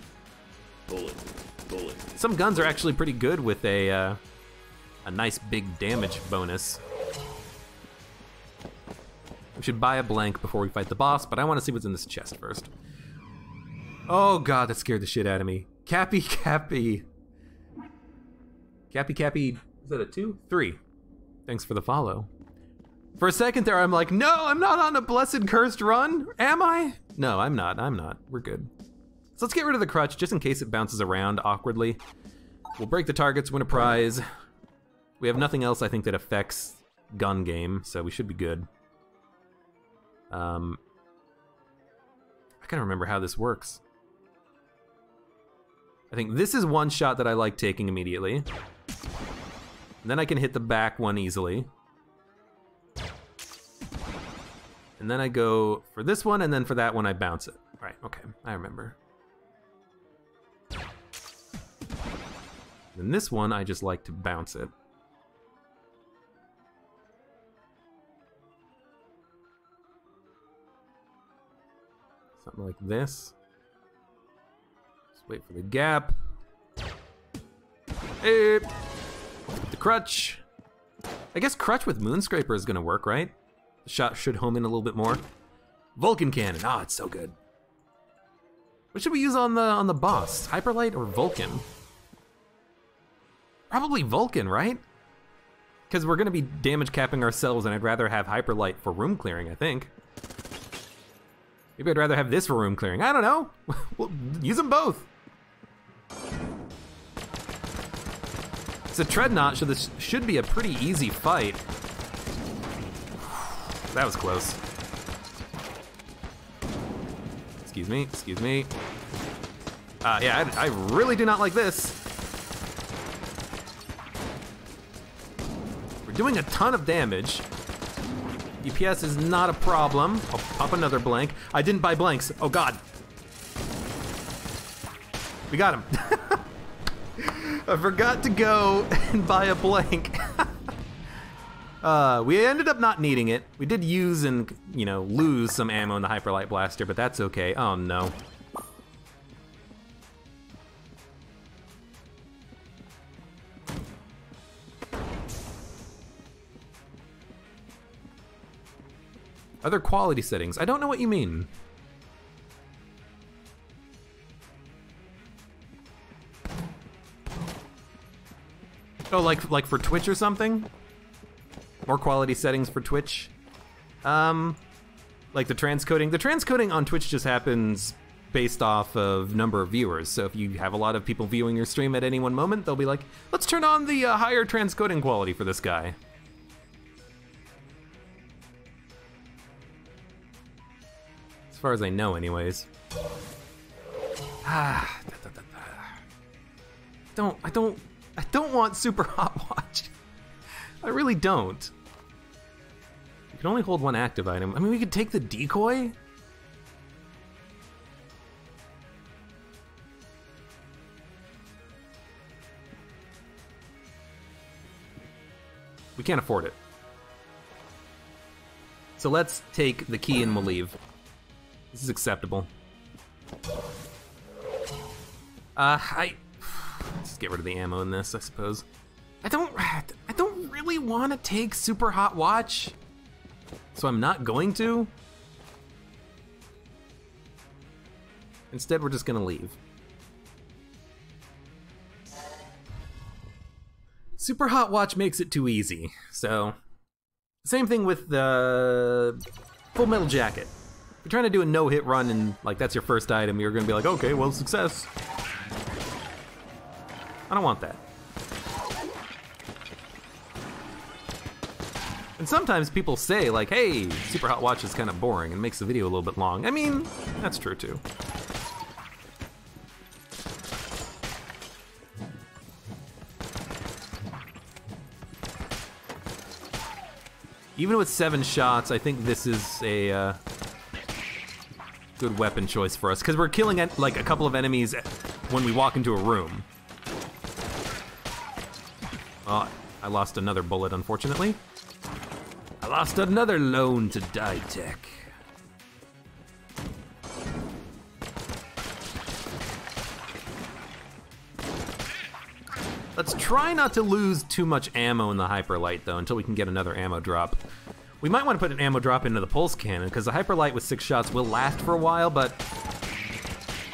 Bullet. Some guns are actually pretty good with a nice big damage bonus. We should buy a blank before we fight the boss, but I want to see what's in this chest first. Oh god, that scared the shit out of me. Cappy. Cappy, is that a 2? 3. Thanks for the follow. For a second there, I'm like, no, I'm not on a blessed cursed run. Am I? No, I'm not. We're good. So let's get rid of the crutch, just in case it bounces around awkwardly. We'll break the targets, win a prize. We have nothing else, I think, that affects gun game, so we should be good. I can't remember how this works. I think this is one shot that I like taking immediately. And then I can hit the back one easily. And then I go for this one, and then for that one I bounce it. Right, okay, I remember. And this one, I just like to bounce it. Something like this. Just wait for the gap. Hey! The crutch. I guess crutch with Moonscraper is gonna work, right? The shot should home in a little bit more. Vulcan cannon, ah, it's so good. What should we use on the boss? Hyperlight or Vulcan? Probably Vulcan, right? Because we're gonna be damage capping ourselves, and I'd rather have Hyperlight for room clearing, I think. Maybe I'd rather have this for room clearing. I don't know. We'll use them both. It's a Treadnought, so this should be a pretty easy fight. That was close. Excuse me. Yeah, I really do not like this. We're doing a ton of damage. DPS is not a problem. I'll pop another blank. I didn't buy blanks. Oh god. We got him. I forgot to go and buy a blank. We ended up not needing it. We did use and, you know, lose some ammo in the Hyperlight Blaster, but that's okay. Oh no. Other quality settings. I don't know what you mean. Oh, like for Twitch or something? More quality settings for Twitch? Like the transcoding. The transcoding on Twitch just happens based off of number of viewers. So if you have a lot of people viewing your stream at any one moment, they'll be like, let's turn on the higher transcoding quality for this guy. As far as I know, anyways. I don't want super hot watch. I really don't. You can only hold one active item. I mean, we could take the decoy. We can't afford it. So let's take the key and we'll leave. This is acceptable. Let's get rid of the ammo in this, I suppose. I don't really want to take super hot watch, so I'm not going to. Instead, we're just gonna leave. Super hot watch makes it too easy, so same thing with the Full Metal Jacket. If you're trying to do a no-hit run and like that's your first item, you're gonna be like, okay, well, success. I don't want that. And sometimes people say like, hey, super hot watch is kind of boring and makes the video a little bit long. I mean, that's true too. Even with 7 shots, I think this is a good weapon choice for us because we're killing like a couple of enemies when we walk into a room. Oh, I lost another bullet, unfortunately. I lost another loan to Die Tech. Let's try not to lose too much ammo in the Hyperlight, though, until we can get another ammo drop. We might want to put an ammo drop into the pulse cannon, because the Hyperlight with 6 shots will last for a while, but,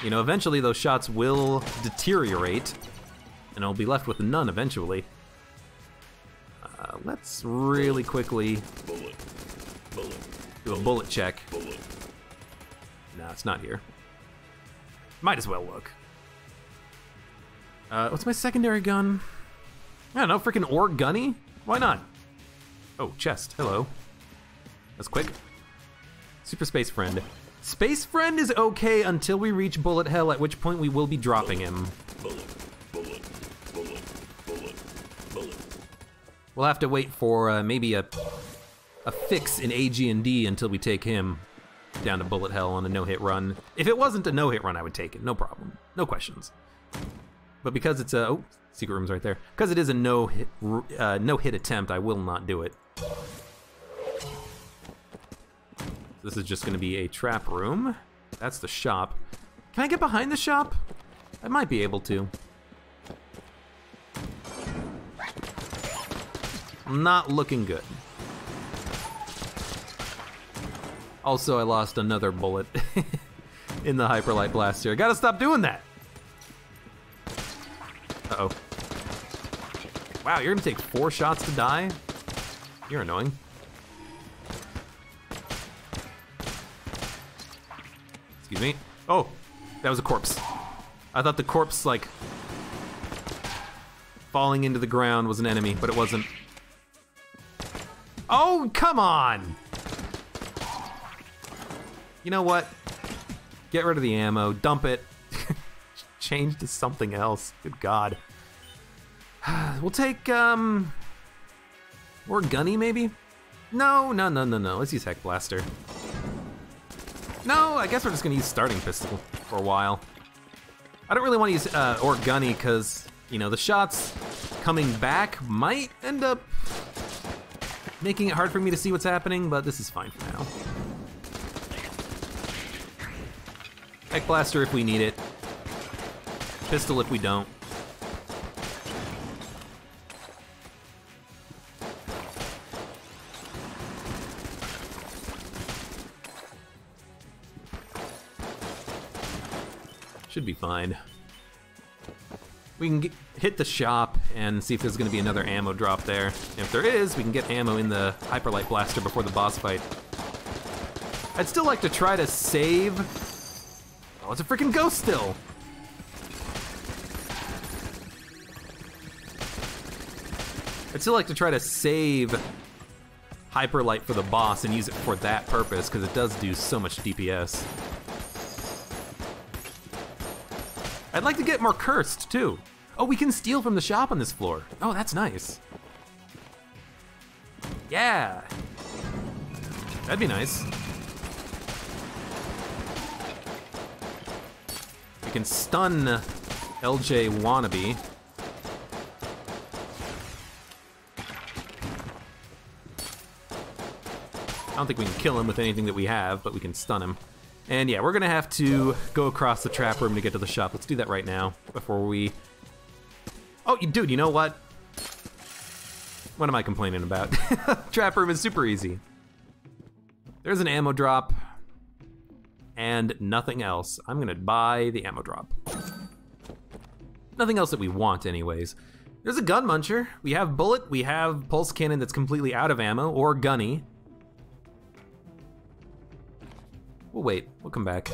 you know, eventually those shots will deteriorate, and I'll be left with none eventually. Let's really quickly do a bullet check. No, it's not here. Might as well look. What's my secondary gun? I don't know, freaking Orc Gunny? Why not? Oh, chest, hello. That's quick. Super Space Friend. Space Friend is okay until we reach Bullet Hell, at which point we will be dropping him. We'll have to wait for maybe a fix in AG&D until we take him down to Bullet Hell on a no-hit run. If it wasn't a no-hit run, I would take it, no problem, no questions. But because it's a, oh, secret room's right there. Because it is a no-hit attempt, I will not do it. This is just gonna be a trap room. That's the shop. Can I get behind the shop? I might be able to. Not looking good. Also, I lost another bullet in the Hyperlight Blaster. I gotta stop doing that. Uh-oh. Wow, you're gonna take 4 shots to die? You're annoying. Excuse me. Oh, that was a corpse. I thought the corpse, like, falling into the ground was an enemy, but it wasn't. Oh, come on! You know what? Get rid of the ammo, dump it. Change to something else. Good God. We'll take, more gunny, maybe? No. Let's use Heck Blaster. No, I guess we're just gonna use Starting Pistol for a while. I don't really want to use or gunny because, you know, the shots coming back might end up making it hard for me to see what's happening, but this is fine for now. Heck Blaster if we need it. Pistol if we don't. Should be fine. We can hit the shop and see if there's gonna be another ammo drop there. If there is, we can get ammo in the Hyperlight Blaster before the boss fight. I'd still like to try to save... Oh, it's a freaking ghost still! I'd still like to try to save Hyperlight for the boss and use it for that purpose, because it does do so much DPS. I'd like to get more cursed, too. Oh, we can steal from the shop on this floor. Oh, that's nice. Yeah. That'd be nice. We can stun LJ Wannabe. I don't think we can kill him with anything that we have, but we can stun him. And yeah, we're gonna have to go across the trap room to get to the shop. Let's do that right now before we... Oh, dude, you know what? What am I complaining about? Trap room is super easy. There's an ammo drop and nothing else. I'm gonna buy the ammo drop. Nothing else that we want anyways. There's a gun muncher. We have bullet, we have pulse cannon that's completely out of ammo, or gunny. We'll wait, we'll come back.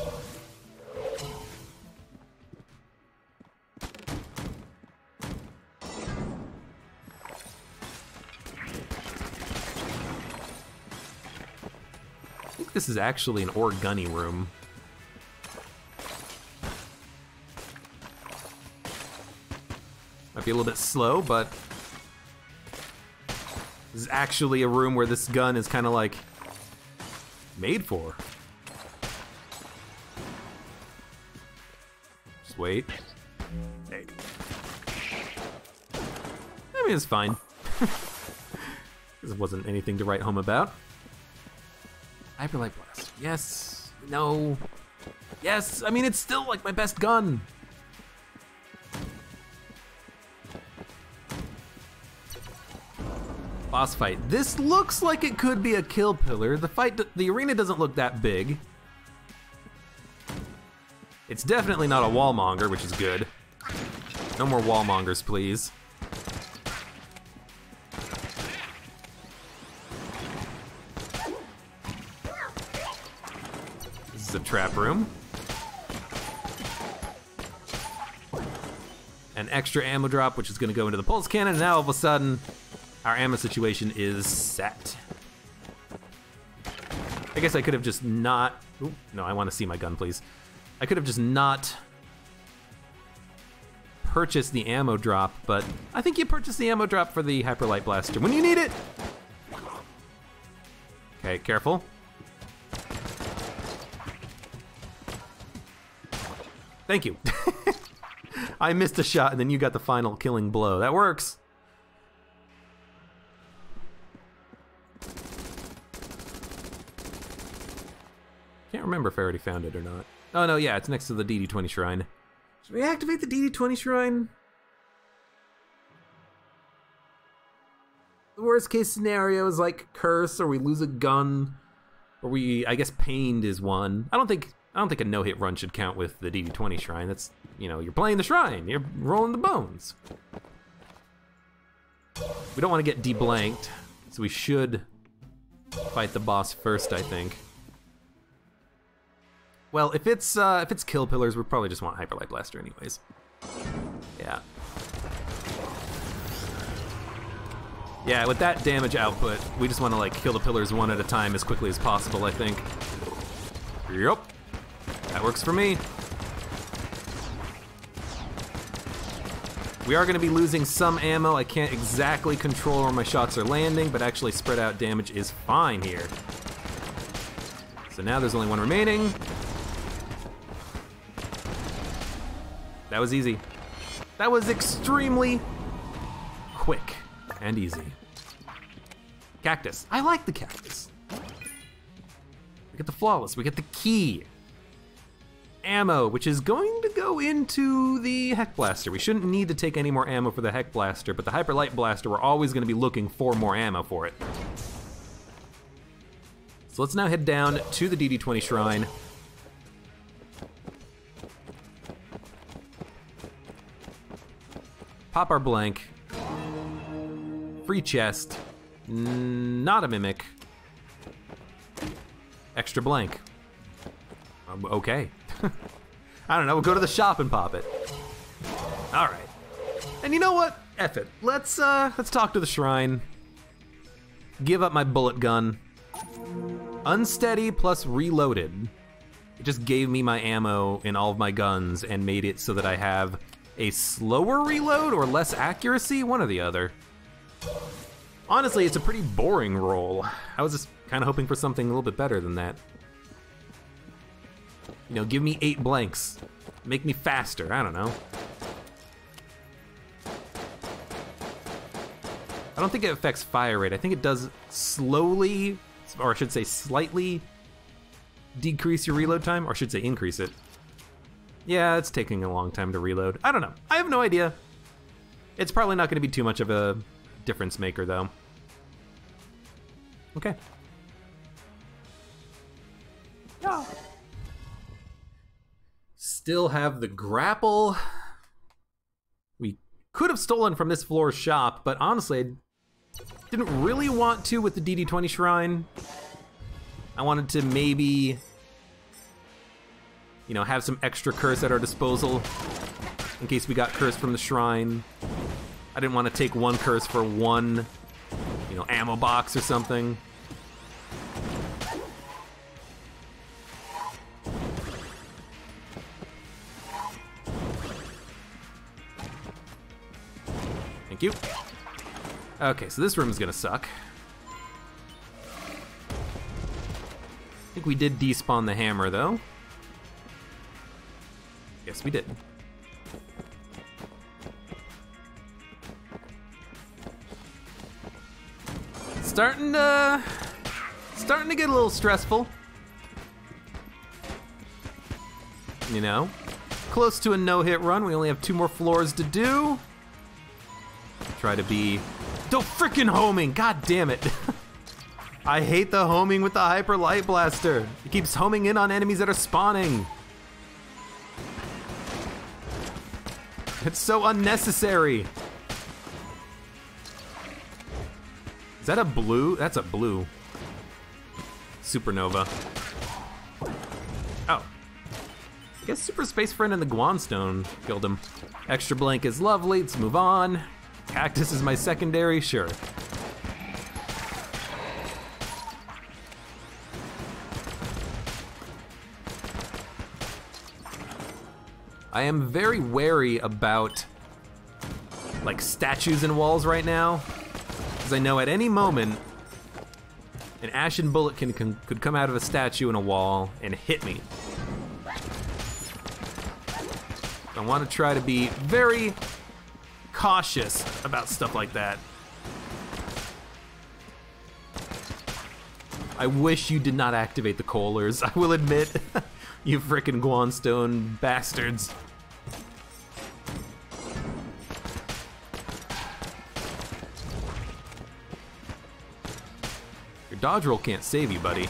I think this is actually an or gunny room. Might be a little bit slow, but this is actually a room where this gun is kind of like made for. Just wait. Hey. I mean, it's fine. This wasn't anything to write home about. Hyperlight Blast. Yes. No. Yes. I mean, it's still like my best gun. Boss fight. This looks like it could be a kill pillar. The arena doesn't look that big. It's definitely not a wallmonger, which is good. No more wallmongers, please. This is a trap room. An extra ammo drop, which is gonna go into the pulse cannon. Now all of a sudden, our ammo situation is set. I guess I could have just not... Ooh, no, I want to see my gun, please. I could have just not purchased the ammo drop, but I think you purchase the ammo drop for the Hyperlight Blaster when you need it. Okay, careful. Thank you. I missed a shot and then you got the final killing blow. That works. Can't remember if I already found it or not. Oh no, yeah, it's next to the DD20 shrine. Should we activate the DD20 shrine? The worst case scenario is like curse, or we lose a gun, or we, I guess pained is one. I don't think a no-hit run should count with the DD20 shrine. That's, you know, you're playing the shrine, you're rolling the bones. We don't want to get deblanked, so we should fight the boss first, I think. Well, if it's kill pillars, we probably just want Hyperlight Blaster anyways. Yeah. Yeah, with that damage output, we just want to like kill the pillars one at a time as quickly as possible, I think. Yup. That works for me. We are going to be losing some ammo. I can't exactly control where my shots are landing, but actually spread out damage is fine here. So now there's only one remaining. That was easy. That was extremely quick and easy. Cactus. I like the cactus. We get the flawless, we get the key. Ammo, which is going to go into the Heck Blaster. We shouldn't need to take any more ammo for the Heck Blaster, but the Hyper Light Blaster, we're always gonna be looking for more ammo for it. So let's now head down to the DD20 Shrine. Pop our blank. Free chest. Not a mimic. Extra blank. Okay. I don't know, we'll go to the shop and pop it. All right. And you know what? F it. Let's talk to the shrine. Give up my bullet gun. Unsteady plus reloaded. It just gave me my ammo in all of my guns and made it so that I have a slower reload or less accuracy, one or the other. Honestly, it's a pretty boring roll. I was just kind of hoping for something a little bit better than that. You know, give me 8 blanks. Make me faster, I don't know. I don't think it affects fire rate. I think it does slowly, or I should say slightly, decrease your reload time, or I should say increase it. Yeah, it's taking a long time to reload. I don't know. I have no idea. It's probably not going to be too much of a difference maker, though. Okay. Yeah. Still have the grapple. We could have stolen from this floor's shop, but honestly, I didn't really want to with the DD20 Shrine. I wanted to maybe, you know, have some extra curse at our disposal in case we got curse from the shrine. I didn't want to take one curse for one, you know, ammo box or something. Thank you. Okay, so this room is gonna suck. I think we did despawn the hammer, though. Yes, we did. Starting to get a little stressful. You know, close to a no-hit run. We only have 2 more floors to do. Try to be, don't frickin' homing, god damn it. I hate the homing with the Hyper Light Blaster. It keeps homing in on enemies that are spawning. It's so unnecessary. Is that a blue? That's a blue. Supernova. Oh. I guess Super Space Friend and the Guanstone killed him. Extra blank is lovely, let's move on. Cactus is my secondary, sure. I am very wary about like statues and walls right now, because I know at any moment an ashen bullet could come out of a statue and a wall and hit me. I want to try to be very cautious about stuff like that. I wish you did not activate the Kohlers, I will admit. You frickin' Guanstone bastards. Your dodge roll can't save you, buddy.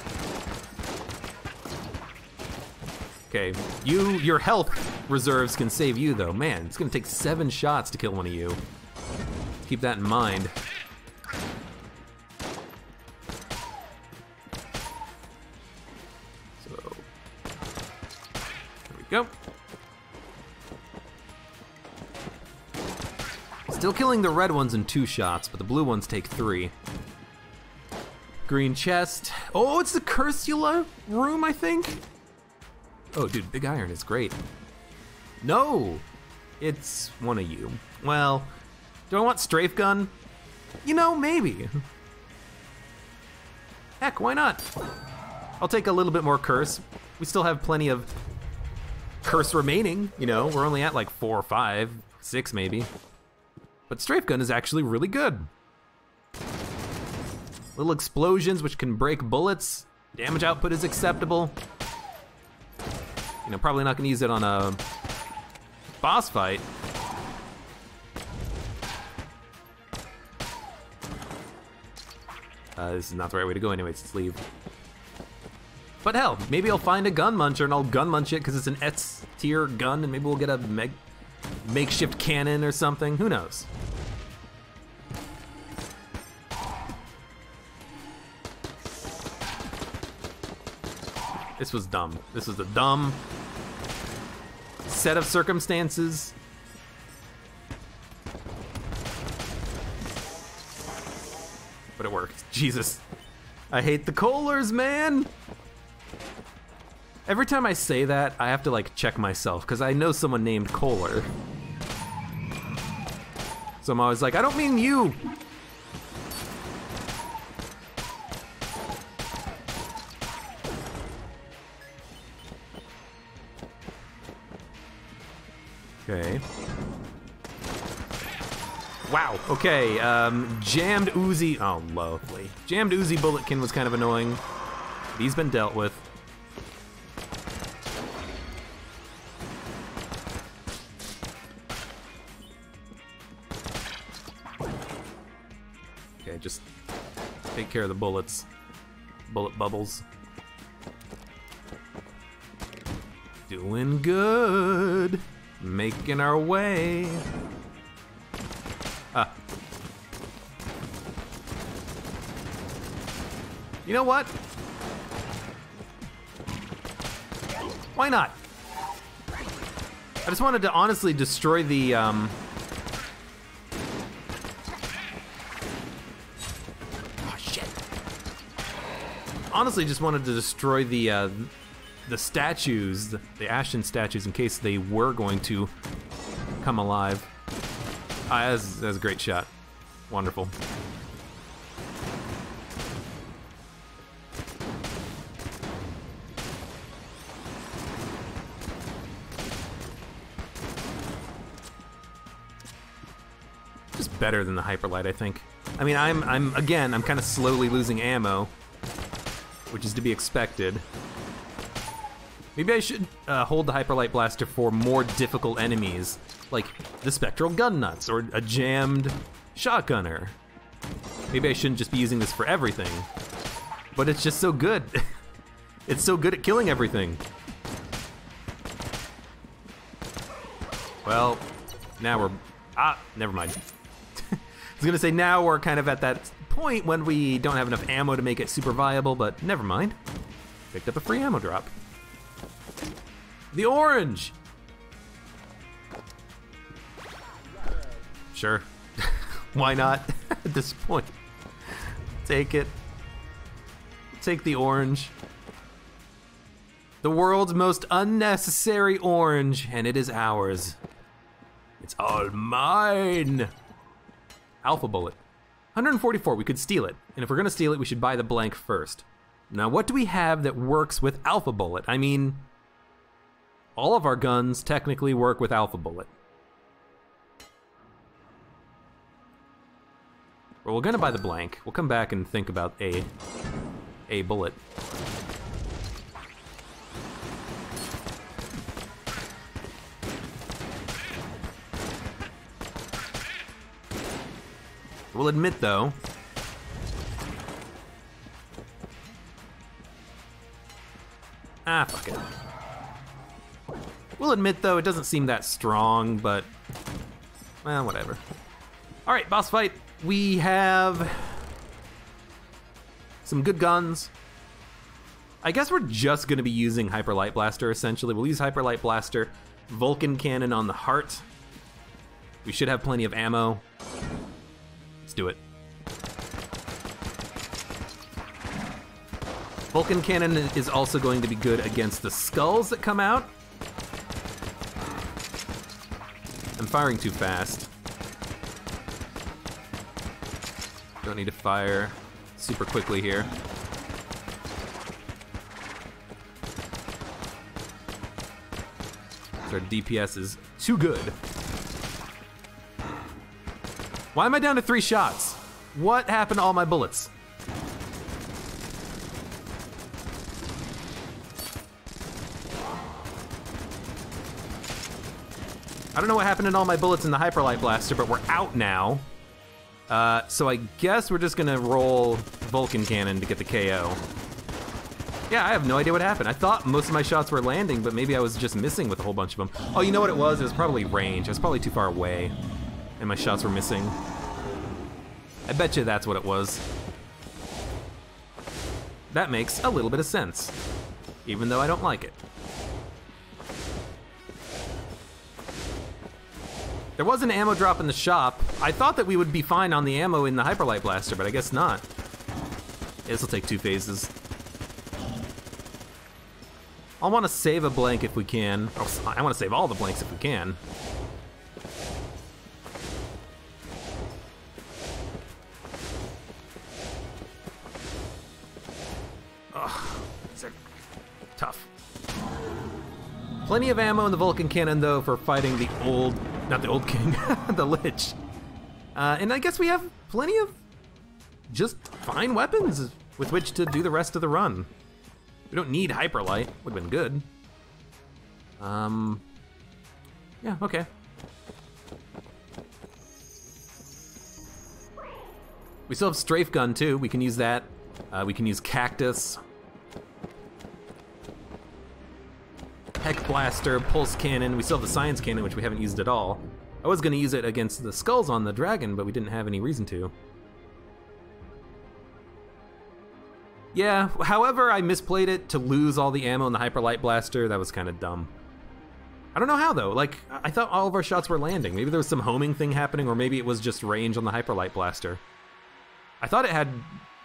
Okay, your health reserves can save you though. Man, it's gonna take 7 shots to kill one of you. Keep that in mind. So, there we go. Still killing the red ones in 2 shots, but the blue ones take 3. Green chest. Oh, it's the Cursula room, I think? Oh, dude, Big Iron is great. No! It's one of you. Well, do I want Strafe Gun? You know, maybe. Heck, why not? I'll take a little bit more curse. We still have plenty of curse remaining, you know? We're only at like 4 or 5, 6 maybe. But Strafe Gun is actually really good. Little explosions which can break bullets. Damage output is acceptable. You know, probably not gonna use it on a boss fight. This is not the right way to go anyways, let's leave. But hell, maybe I'll find a gun muncher and I'll gun munch it because it's an S tier gun and maybe we'll get a makeshift cannon or something, who knows? This was dumb. This was a dumb set of circumstances. But it worked. Jesus. I hate the Kohlers, man! Every time I say that, I have to like check myself, because I know someone named Kohler. So I'm always like, I don't mean you! Okay. Wow, okay, jammed Uzi, oh lovely. Jammed Uzi Bulletkin was kind of annoying. He's been dealt with. Okay, just take care of the bullets. Bullet bubbles. Doing good. Making our way. You know what? Why not? I just wanted to honestly destroy the, oh shit. Honestly just wanted to destroy the statues, the Ashen statues, in case they were going to come alive. That was a great shot. Wonderful. Just better than the Hyperlight, I think. I mean, I'm kind of slowly losing ammo, which is to be expected. Maybe I should hold the Hyperlight Blaster for more difficult enemies, like the Spectral Gun Nuts or a jammed Shotgunner. Maybe I shouldn't just be using this for everything, but it's just so good. It's so good at killing everything. Well, now we're, never mind. I was gonna say now we're kind of at that point when we don't have enough ammo to make it super viable, but never mind. Picked up a free ammo drop. The orange! Sure. Why not? At this point. Take it. Take the orange. The world's most unnecessary orange, and it is ours. It's all mine! Alpha Bullet. 144, we could steal it. And if we're gonna steal it, we should buy the blank first. Now, what do we have that works with Alpha Bullet? I mean, all of our guns technically work with Alpha Bullet. Well, we're gonna buy the blank. We'll come back and think about a bullet. We'll admit though, fuck it. We'll admit though, it doesn't seem that strong, but, well, whatever. All right, boss fight. We have some good guns. I guess we're just gonna be using Hyper Light Blaster, essentially. We'll use Hyper Light Blaster, Vulcan Cannon on the heart. We should have plenty of ammo. Let's do it. Vulcan Cannon is also going to be good against the skulls that come out. I'm firing too fast. Don't need to fire super quickly here. Our DPS is too good. Why am I down to 3 shots? What happened to all my bullets? I don't know what happened to all my bullets in the Hyperlight Blaster, but we're out now. So I guess we're just gonna roll Vulcan Cannon to get the KO. Yeah, I have no idea what happened. I thought most of my shots were landing, but maybe I was just missing with a whole bunch of them. Oh, you know what it was? It was probably range. I was probably too far away, and my shots were missing. I bet you that's what it was. That makes a little bit of sense, even though I don't like it. There was an ammo drop in the shop. I thought that we would be fine on the ammo in the Hyperlight Blaster, but I guess not. Yeah, this will take 2 phases. I want to save a blank if we can. Oh, I want to save all the blanks if we can. Ugh, these are tough. Plenty of ammo in the Vulcan Cannon, though, for fighting the old, not the old king, the Lich. And I guess we have plenty of just fine weapons with which to do the rest of the run. We don't need Hyperlight, would've been good. Yeah, okay. We still have Strafe Gun too, we can use that. We can use Cactus. Heck Blaster, Pulse Cannon, we still have the Science Cannon, which we haven't used at all. I was gonna use it against the skulls on the dragon, but we didn't have any reason to. Yeah, however, I misplayed it to lose all the ammo in the Hyperlight Blaster. That was kind of dumb. I don't know how, though. Like, I thought all of our shots were landing. Maybe there was some homing thing happening, or maybe it was just range on the Hyperlight Blaster. I thought it had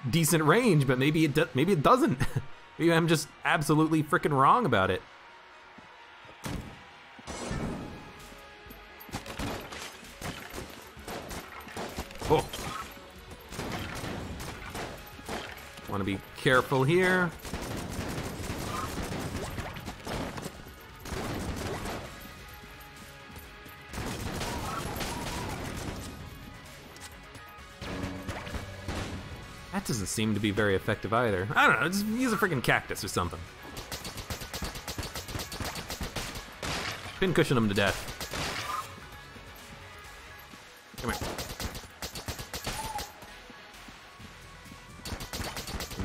decent range, but maybe it doesn't. Maybe I'm just absolutely freaking wrong about it. Oh. Want to be careful here. That doesn't seem to be very effective either. I don't know, just use a freaking cactus or something. Pincushion them to death. Come here.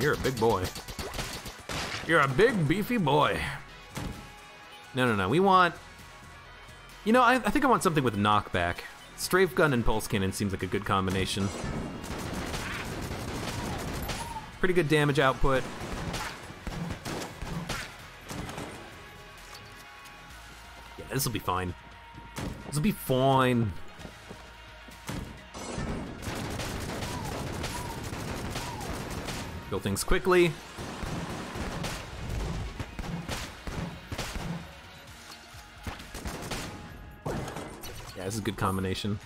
You're a big boy. You're a big, beefy boy. No, we want... You know, I think I want something with knockback. Strafe Gun and Pulse Cannon seems like a good combination. Pretty good damage output. Yeah, this will be fine. This will be fine. Kill things quickly. Yeah, this is a good combination.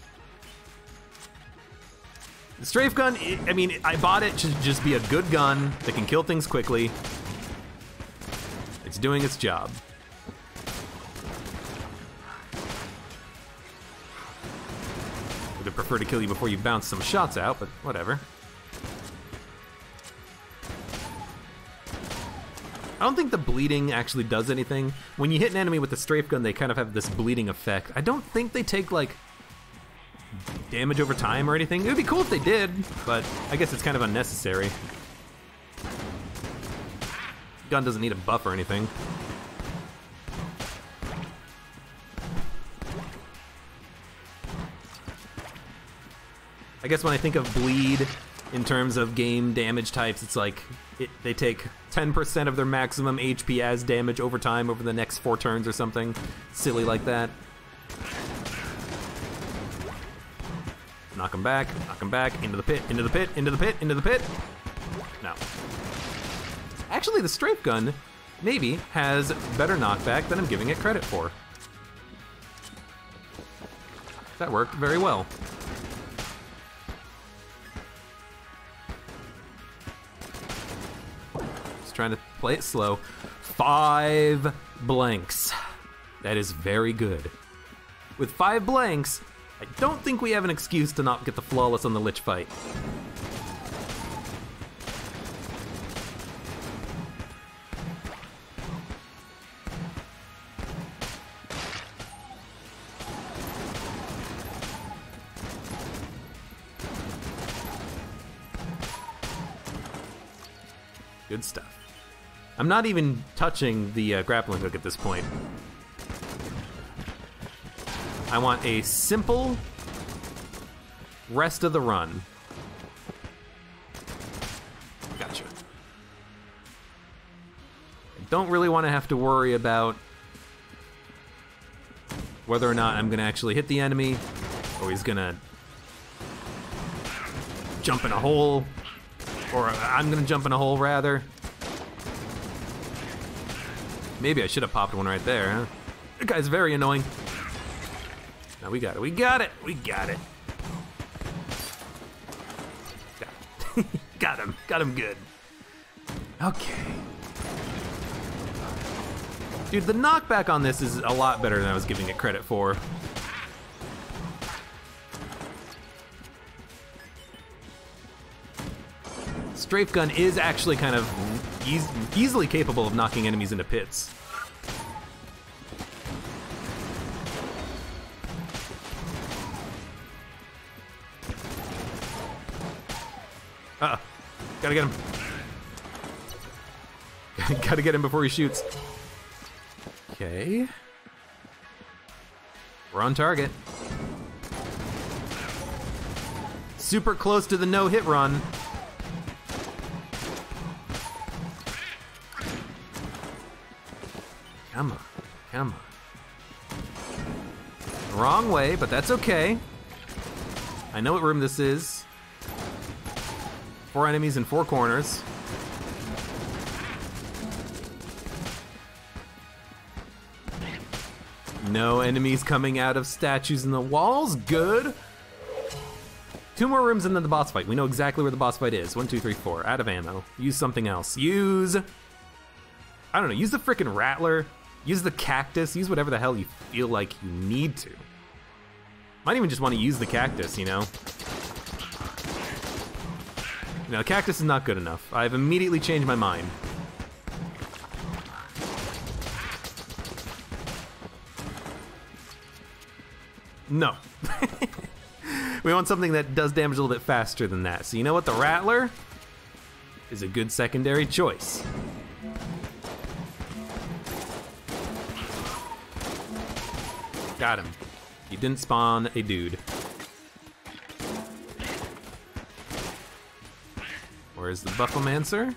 The Strafe Gun, I mean, I bought it to just be a good gun that can kill things quickly. It's doing its job. Would have preferred to kill you before you bounce some shots out, but whatever. I don't think the bleeding actually does anything. When you hit an enemy with the Strafe Gun, they kind of have this bleeding effect. I don't think they take, like, damage over time or anything. It would be cool if they did, but I guess it's kind of unnecessary. Gun doesn't need a buff or anything. I guess when I think of bleed in terms of game damage types, it's like they take 10% of their maximum HP as damage over time over the next 4 turns or something silly like that. Knock him back, into the pit, into the pit, into the pit, into the pit. No. Actually, the Strafe Gun maybe has better knockback than I'm giving it credit for. That worked very well. Just trying to play it slow. 5 blanks. That is very good. With 5 blanks, I don't think we have an excuse to not get the flawless on the Lich fight. Good stuff. I'm not even touching the grappling hook at this point. I want a simple rest of the run. Gotcha. I don't really want to have to worry about whether or not I'm gonna actually hit the enemy, or he's gonna jump in a hole, or I'm gonna jump in a hole rather. Maybe I should have popped one right there, huh? That guy's very annoying. Now we got it, we got it, we got it. Got him good. Okay. Dude, the knockback on this is a lot better than I was giving it credit for. Strafe gun is actually kind of easily capable of knocking enemies into pits. Uh-oh. Gotta get him. Gotta get him before he shoots. Okay. We're on target. Super close to the no-hit run. Come on, come on. Wrong way, but that's okay. I know what room this is. 4 enemies in 4 corners. No enemies coming out of statues in the walls, good. 2 more rooms and then the boss fight. We know exactly where the boss fight is. 1, 2, 3, 4, out of ammo. Use something else. Use, I don't know, use the frickin' rattler. Use the cactus, use whatever the hell you feel like you need to. Might even just want to use the cactus, you know? No, the cactus is not good enough. I've immediately changed my mind. No. We want something that does damage a little bit faster than that. So you know what? The rattler is a good secondary choice. Got him. He didn't spawn a dude. Where's the Buffomancer?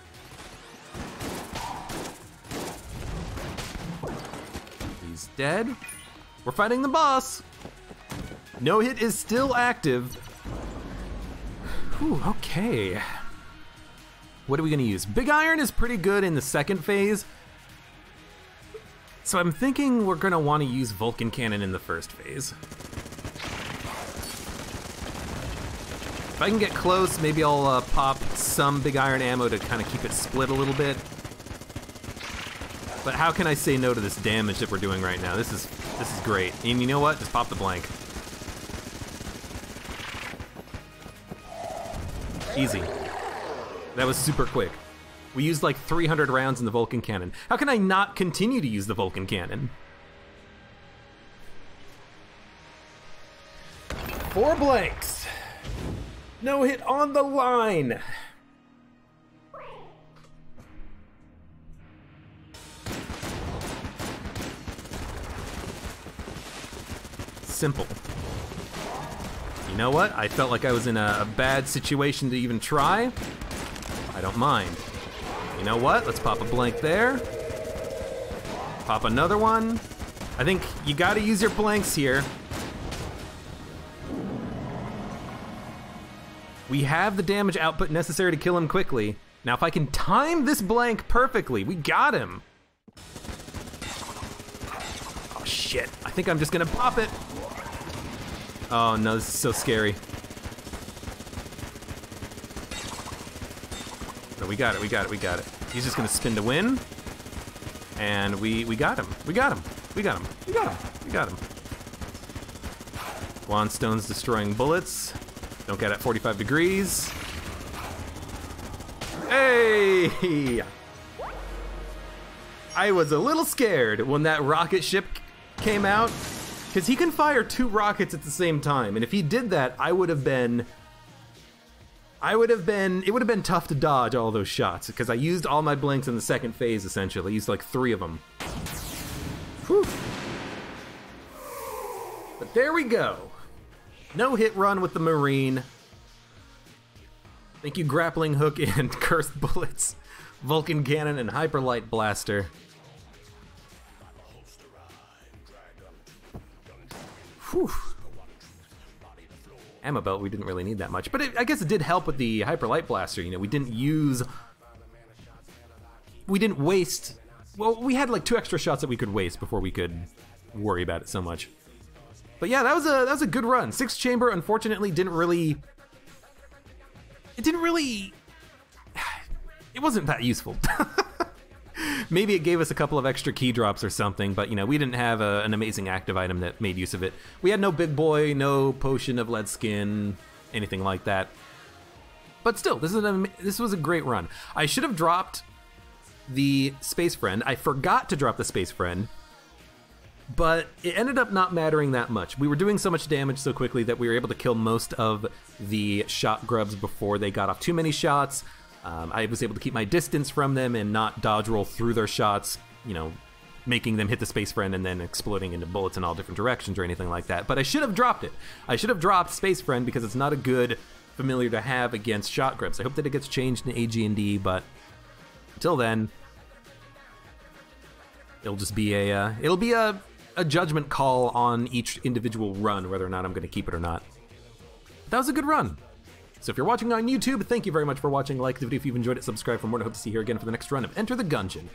He's dead. We're fighting the boss. No hit is still active. Whew, okay. What are we gonna use? Big Iron is pretty good in the second phase. So I'm thinking we're gonna wanna use Vulcan Cannon in the first phase. If I can get close, maybe I'll pop some Big Iron ammo to kind of keep it split a little bit. But how can I say no to this damage that we're doing right now? This is great. And you know what? Just pop the blank. Easy. That was super quick. We used like 300 rounds in the Vulcan Cannon. How can I not continue to use the Vulcan Cannon? 4 blanks. No hit on the line. Simple. You know what? I felt like I was in a bad situation to even try. I don't mind. You know what? Let's pop a blank there. Pop another one. I think you gotta use your blanks here. We have the damage output necessary to kill him quickly. Now if I can time this blank perfectly, we got him. Oh shit, I think I'm just gonna pop it. Oh no, this is so scary. No, we got it, we got it, we got it. He's just gonna spin to win. And we got him, we got him, we got him, we got him, we got him. Wandstone's destroying bullets. Don't get at 45 degrees. Hey! I was a little scared when that rocket ship came out, because he can fire 2 rockets at the same time, and if he did that, I would have been it would have been tough to dodge all those shots, because I used all my blinks in the second phase, essentially. I used like 3 of them. Whew. But there we go. No hit run with the Marine. Thank you, Grappling Hook and Cursed Bullets, Vulcan Cannon, and Hyperlight Blaster. Whew. Ammo belt, we didn't really need that much, but I guess it did help with the Hyperlight Blaster. You know, we didn't waste. Well, we had like 2 extra shots that we could waste before we could worry about it so much. But yeah, that was a good run. 6th chamber, unfortunately, it wasn't that useful. Maybe it gave us a couple of extra key drops or something, but you know, we didn't have an amazing active item that made use of it. We had no big boy, no potion of lead skin, anything like that. But still, this was a great run. I should have dropped the Space Friend. I forgot to drop the Space Friend, but it ended up not mattering that much. We were doing so much damage so quickly that we were able to kill most of the shot grubs before they got off too many shots. I was able to keep my distance from them and not dodge roll through their shots, you know, making them hit the Space Friend and then exploding into bullets in all different directions or anything like that. But I should have dropped it. I should have dropped Space Friend because it's not a good familiar to have against shot grubs. I hope that it gets changed in AG&D, but until then, it'll just be a judgment call on each individual run, whether or not I'm going to keep it or not. But that was a good run. So if you're watching on YouTube, thank you very much for watching. Like the video if you've enjoyed it, subscribe for more, and I hope to see you here again for the next run of Enter the Gungeon.